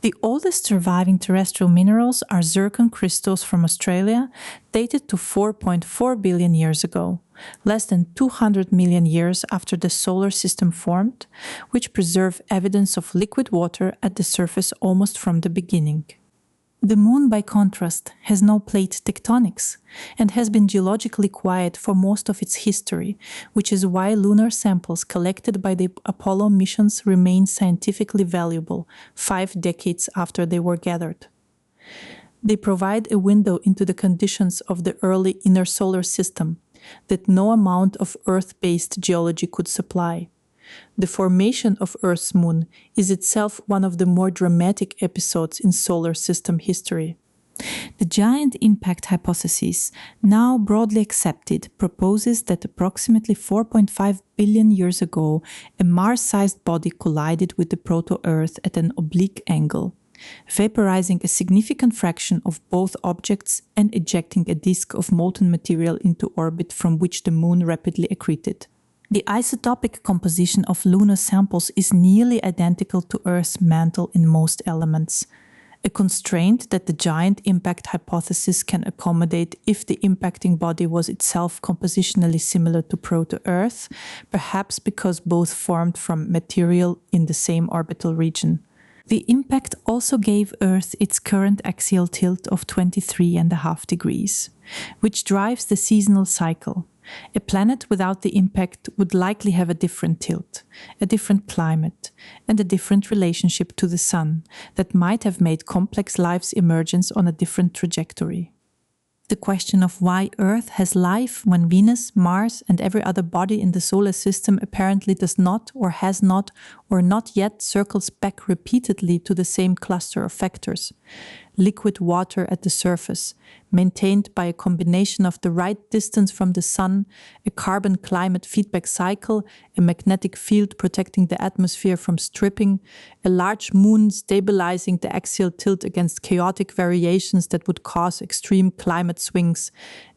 The oldest surviving terrestrial minerals are zircon crystals from Australia, dated to 4.4 billion years ago, less than 200 million years after the solar system formed, which preserve evidence of liquid water at the surface almost from the beginning. The Moon, by contrast, has no plate tectonics and has been geologically quiet for most of its history, which is why lunar samples collected by the Apollo missions remain scientifically valuable 5 decades after they were gathered. They provide a window into the conditions of the early inner solar system that no amount of Earth-based geology could supply. The formation of Earth's moon is itself one of the more dramatic episodes in solar system history. The giant impact hypothesis, now broadly accepted, proposes that approximately 4.5 billion years ago, a Mars-sized body collided with the proto-Earth at an oblique angle, vaporizing a significant fraction of both objects and ejecting a disk of molten material into orbit from which the moon rapidly accreted. The isotopic composition of lunar samples is nearly identical to Earth's mantle in most elements, a constraint that the giant impact hypothesis can accommodate if the impacting body was itself compositionally similar to proto-Earth, perhaps because both formed from material in the same orbital region. The impact also gave Earth its current axial tilt of 23.5 degrees, which drives the seasonal cycle. A planet without the impact would likely have a different tilt, a different climate, and a different relationship to the Sun that might have made complex life's emergence on a different trajectory. The question of why Earth has life when Venus, Mars, and every other body in the solar system apparently does not or has not or not yet circles back repeatedly to the same cluster of factors. Liquid water at the surface, maintained by a combination of the right distance from the Sun, a carbon climate feedback cycle, a magnetic field protecting the atmosphere from stripping, a large moon stabilizing the axial tilt against chaotic variations that would cause extreme climate swings,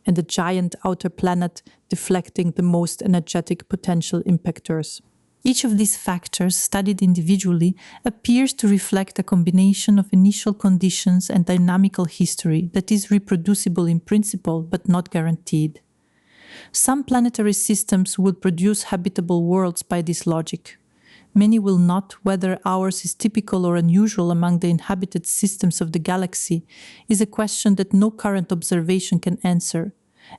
and a giant outer planet deflecting the most energetic potential impactors. Each of these factors, studied individually, appears to reflect a combination of initial conditions and dynamical history that is reproducible in principle but not guaranteed. Some planetary systems will produce habitable worlds by this logic. Many will not. Whether ours is typical or unusual among the inhabited systems of the galaxy is a question that no current observation can answer,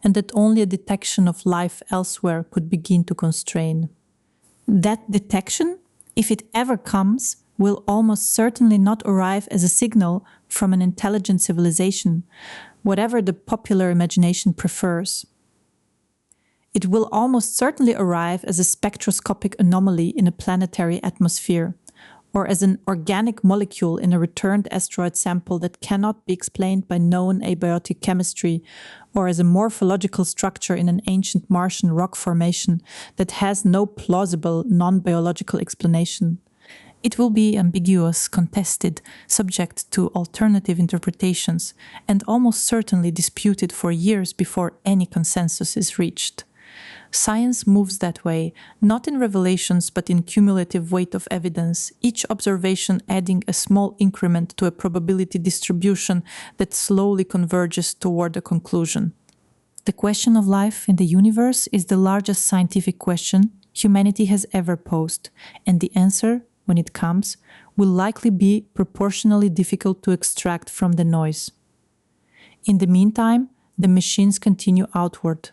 and that only a detection of life elsewhere could begin to constrain. That detection, if it ever comes, will almost certainly not arrive as a signal from an intelligent civilization, whatever the popular imagination prefers. It will almost certainly arrive as a spectroscopic anomaly in a planetary atmosphere, or as an organic molecule in a returned asteroid sample that cannot be explained by known abiotic chemistry, or as a morphological structure in an ancient Martian rock formation that has no plausible non-biological explanation. It will be ambiguous, contested, subject to alternative interpretations, and almost certainly disputed for years before any consensus is reached. Science moves that way, not in revelations but in cumulative weight of evidence, each observation adding a small increment to a probability distribution that slowly converges toward a conclusion. The question of life in the universe is the largest scientific question humanity has ever posed, and the answer, when it comes, will likely be proportionally difficult to extract from the noise. In the meantime, the machines continue outward.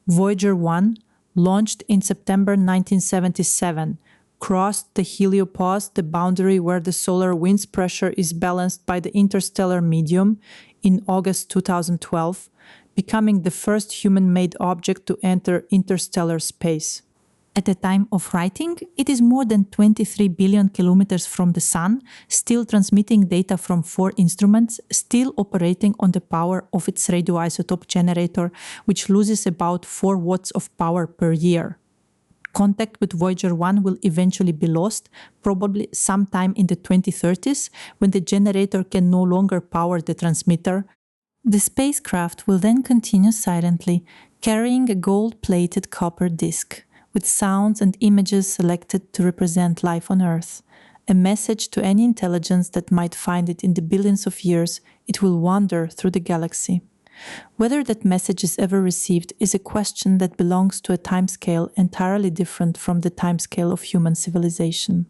Voyager 1, launched in September 1977, crossed the heliopause, the boundary where the solar wind's pressure is balanced by the interstellar medium, in August 2012, becoming the first human-made object to enter interstellar space. At the time of writing, it is more than 23 billion kilometers from the Sun, still transmitting data from 4 instruments, still operating on the power of its radioisotope generator, which loses about 4 watts of power per year. Contact with Voyager 1 will eventually be lost, probably sometime in the 2030s, when the generator can no longer power the transmitter. The spacecraft will then continue silently, carrying a gold-plated copper disc, with sounds and images selected to represent life on Earth. A message to any intelligence that might find it in the billions of years it will wander through the galaxy. Whether that message is ever received is a question that belongs to a timescale entirely different from the timescale of human civilization.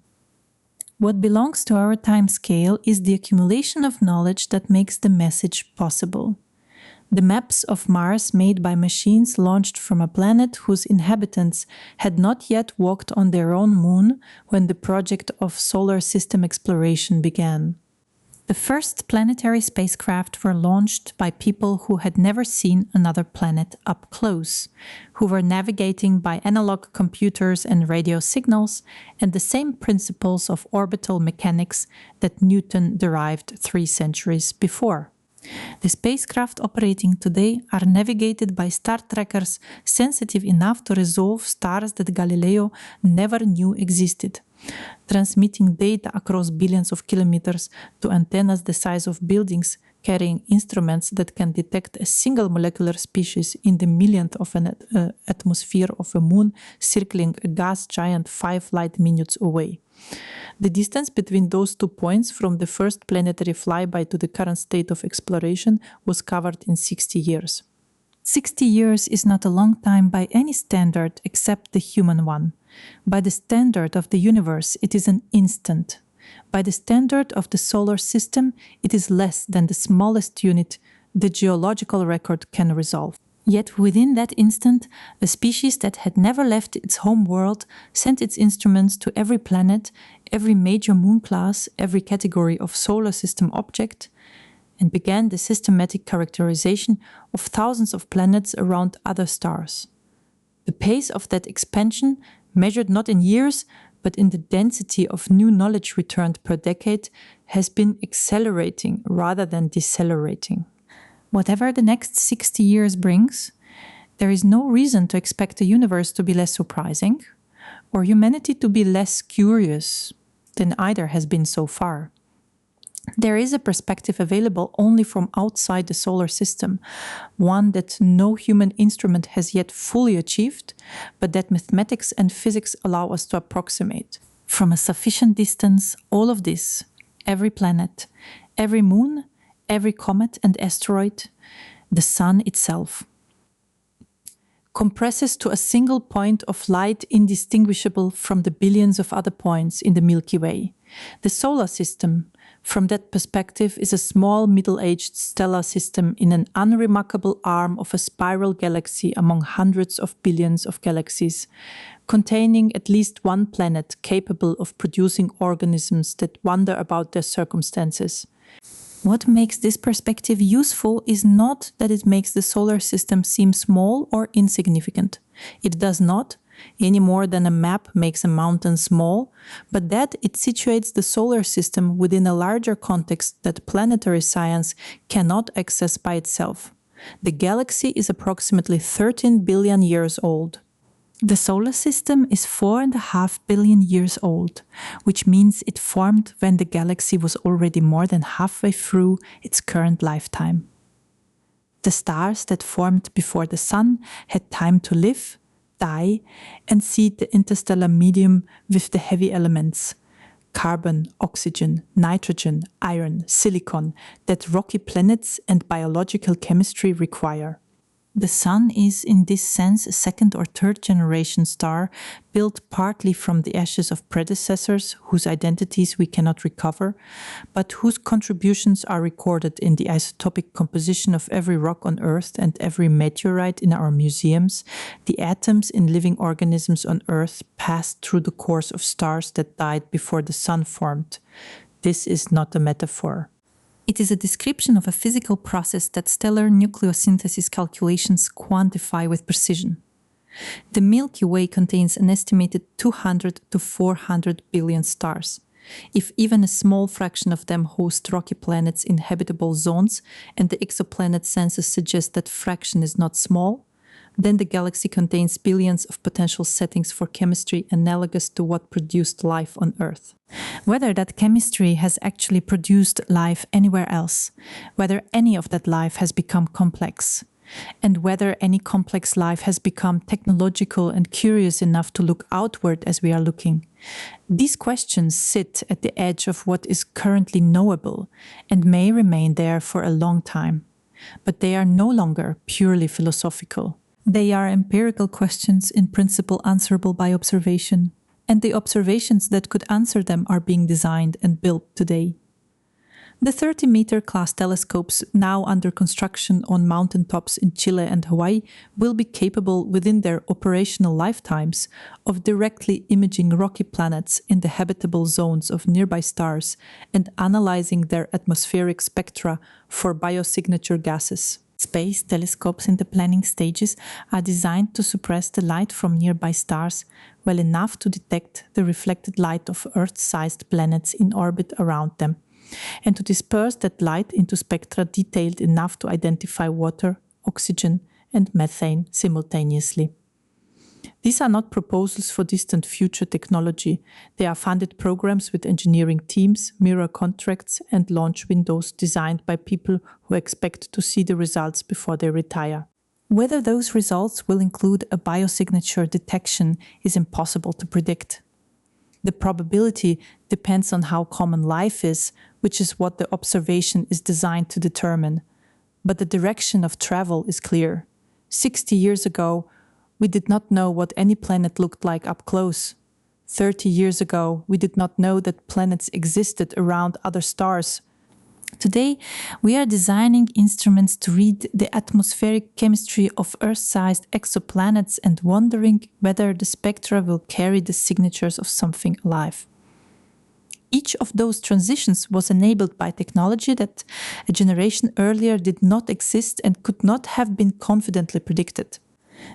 What belongs to our timescale is the accumulation of knowledge that makes the message possible. The maps of Mars made by machines launched from a planet whose inhabitants had not yet walked on their own moon when the project of solar system exploration began. The first planetary spacecraft were launched by people who had never seen another planet up close, who were navigating by analog computers and radio signals and the same principles of orbital mechanics that Newton derived 3 centuries before. The spacecraft operating today are navigated by star trackers sensitive enough to resolve stars that Galileo never knew existed, transmitting data across billions of kilometers to antennas the size of buildings, carrying instruments that can detect a single molecular species in the millionth of an atmosphere of a moon circling a gas giant 5 light minutes away. The distance between those 2 points from the first planetary flyby to the current state of exploration was covered in 60 years. 60 years is not a long time by any standard except the human one. By the standard of the universe, it is an instant. By the standard of the solar system, it is less than the smallest unit the geological record can resolve. Yet within that instant, a species that had never left its home world sent its instruments to every planet, every major moon class, every category of solar system object, and began the systematic characterization of thousands of planets around other stars. The pace of that expansion, measured not in years, but in the density of new knowledge returned per decade, has been accelerating rather than decelerating. Whatever the next 60 years brings, there is no reason to expect the universe to be less surprising, or humanity to be less curious than either has been so far. There is a perspective available only from outside the solar system, one that no human instrument has yet fully achieved, but that mathematics and physics allow us to approximate. From a sufficient distance, all of this, every planet, every moon, every comet and asteroid, the Sun itself, compresses to a single point of light indistinguishable from the billions of other points in the Milky Way. The solar system, from that perspective, is a small middle-aged stellar system in an unremarkable arm of a spiral galaxy among hundreds of billions of galaxies, containing at least one planet capable of producing organisms that wonder about their circumstances. What makes this perspective useful is not that it makes the solar system seem small or insignificant. It does not, any more than a map makes a mountain small, but that it situates the solar system within a larger context that planetary science cannot access by itself. The galaxy is approximately 13 billion years old. The solar system is 4.5 billion years old, which means it formed when the galaxy was already more than halfway through its current lifetime. The stars that formed before the Sun had time to live, die, and seed the interstellar medium with the heavy elements, carbon, oxygen, nitrogen, iron, silicon, that rocky planets and biological chemistry require. The Sun is, in this sense, a second or third generation star, built partly from the ashes of predecessors whose identities we cannot recover, but whose contributions are recorded in the isotopic composition of every rock on Earth and every meteorite in our museums. The atoms in living organisms on Earth passed through the cores of stars that died before the Sun formed. This is not a metaphor. It is a description of a physical process that stellar nucleosynthesis calculations quantify with precision. The Milky Way contains an estimated 200 to 400 billion stars. If even a small fraction of them host rocky planets in habitable zones, and the exoplanet census suggests that fraction is not small, then the galaxy contains billions of potential settings for chemistry analogous to what produced life on Earth. Whether that chemistry has actually produced life anywhere else, whether any of that life has become complex, and whether any complex life has become technological and curious enough to look outward as we are looking. These questions sit at the edge of what is currently knowable and may remain there for a long time. But they are no longer purely philosophical. They are empirical questions in principle answerable by observation, and the observations that could answer them are being designed and built today. The 30-meter class telescopes now under construction on mountaintops in Chile and Hawaii will be capable within their operational lifetimes of directly imaging rocky planets in the habitable zones of nearby stars and analyzing their atmospheric spectra for biosignature gases. Space telescopes in the planning stages are designed to suppress the light from nearby stars well enough to detect the reflected light of Earth-sized planets in orbit around them, and to disperse that light into spectra detailed enough to identify water, oxygen, and methane simultaneously. These are not proposals for distant future technology. They are funded programs with engineering teams, mirror contracts, and launch windows designed by people who expect to see the results before they retire. Whether those results will include a biosignature detection is impossible to predict. The probability depends on how common life is, which is what the observation is designed to determine. But the direction of travel is clear. 60 years ago, we did not know what any planet looked like up close. 30 years ago, we did not know that planets existed around other stars. Today, we are designing instruments to read the atmospheric chemistry of Earth-sized exoplanets and wondering whether the spectra will carry the signatures of something alive. Each of those transitions was enabled by technology that a generation earlier did not exist and could not have been confidently predicted.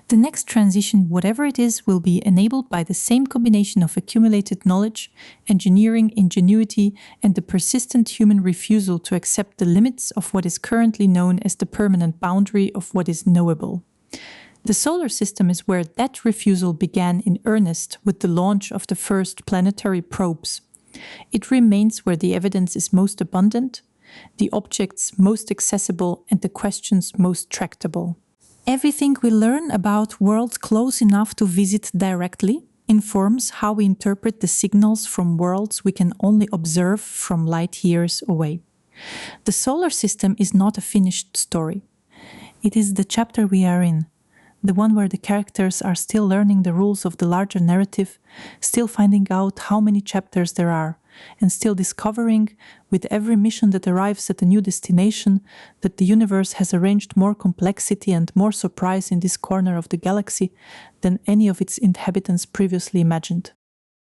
The next transition, whatever it is, will be enabled by the same combination of accumulated knowledge, engineering ingenuity, and the persistent human refusal to accept the limits of what is currently known as the permanent boundary of what is knowable. The solar system is where that refusal began in earnest with the launch of the first planetary probes. It remains where the evidence is most abundant, the objects most accessible, and the questions most tractable. Everything we learn about worlds close enough to visit directly informs how we interpret the signals from worlds we can only observe from light years away. The solar system is not a finished story. It is the chapter we are in, the one where the characters are still learning the rules of the larger narrative, still finding out how many chapters there are, and still discovering, with every mission that arrives at a new destination, that the universe has arranged more complexity and more surprise in this corner of the galaxy than any of its inhabitants previously imagined.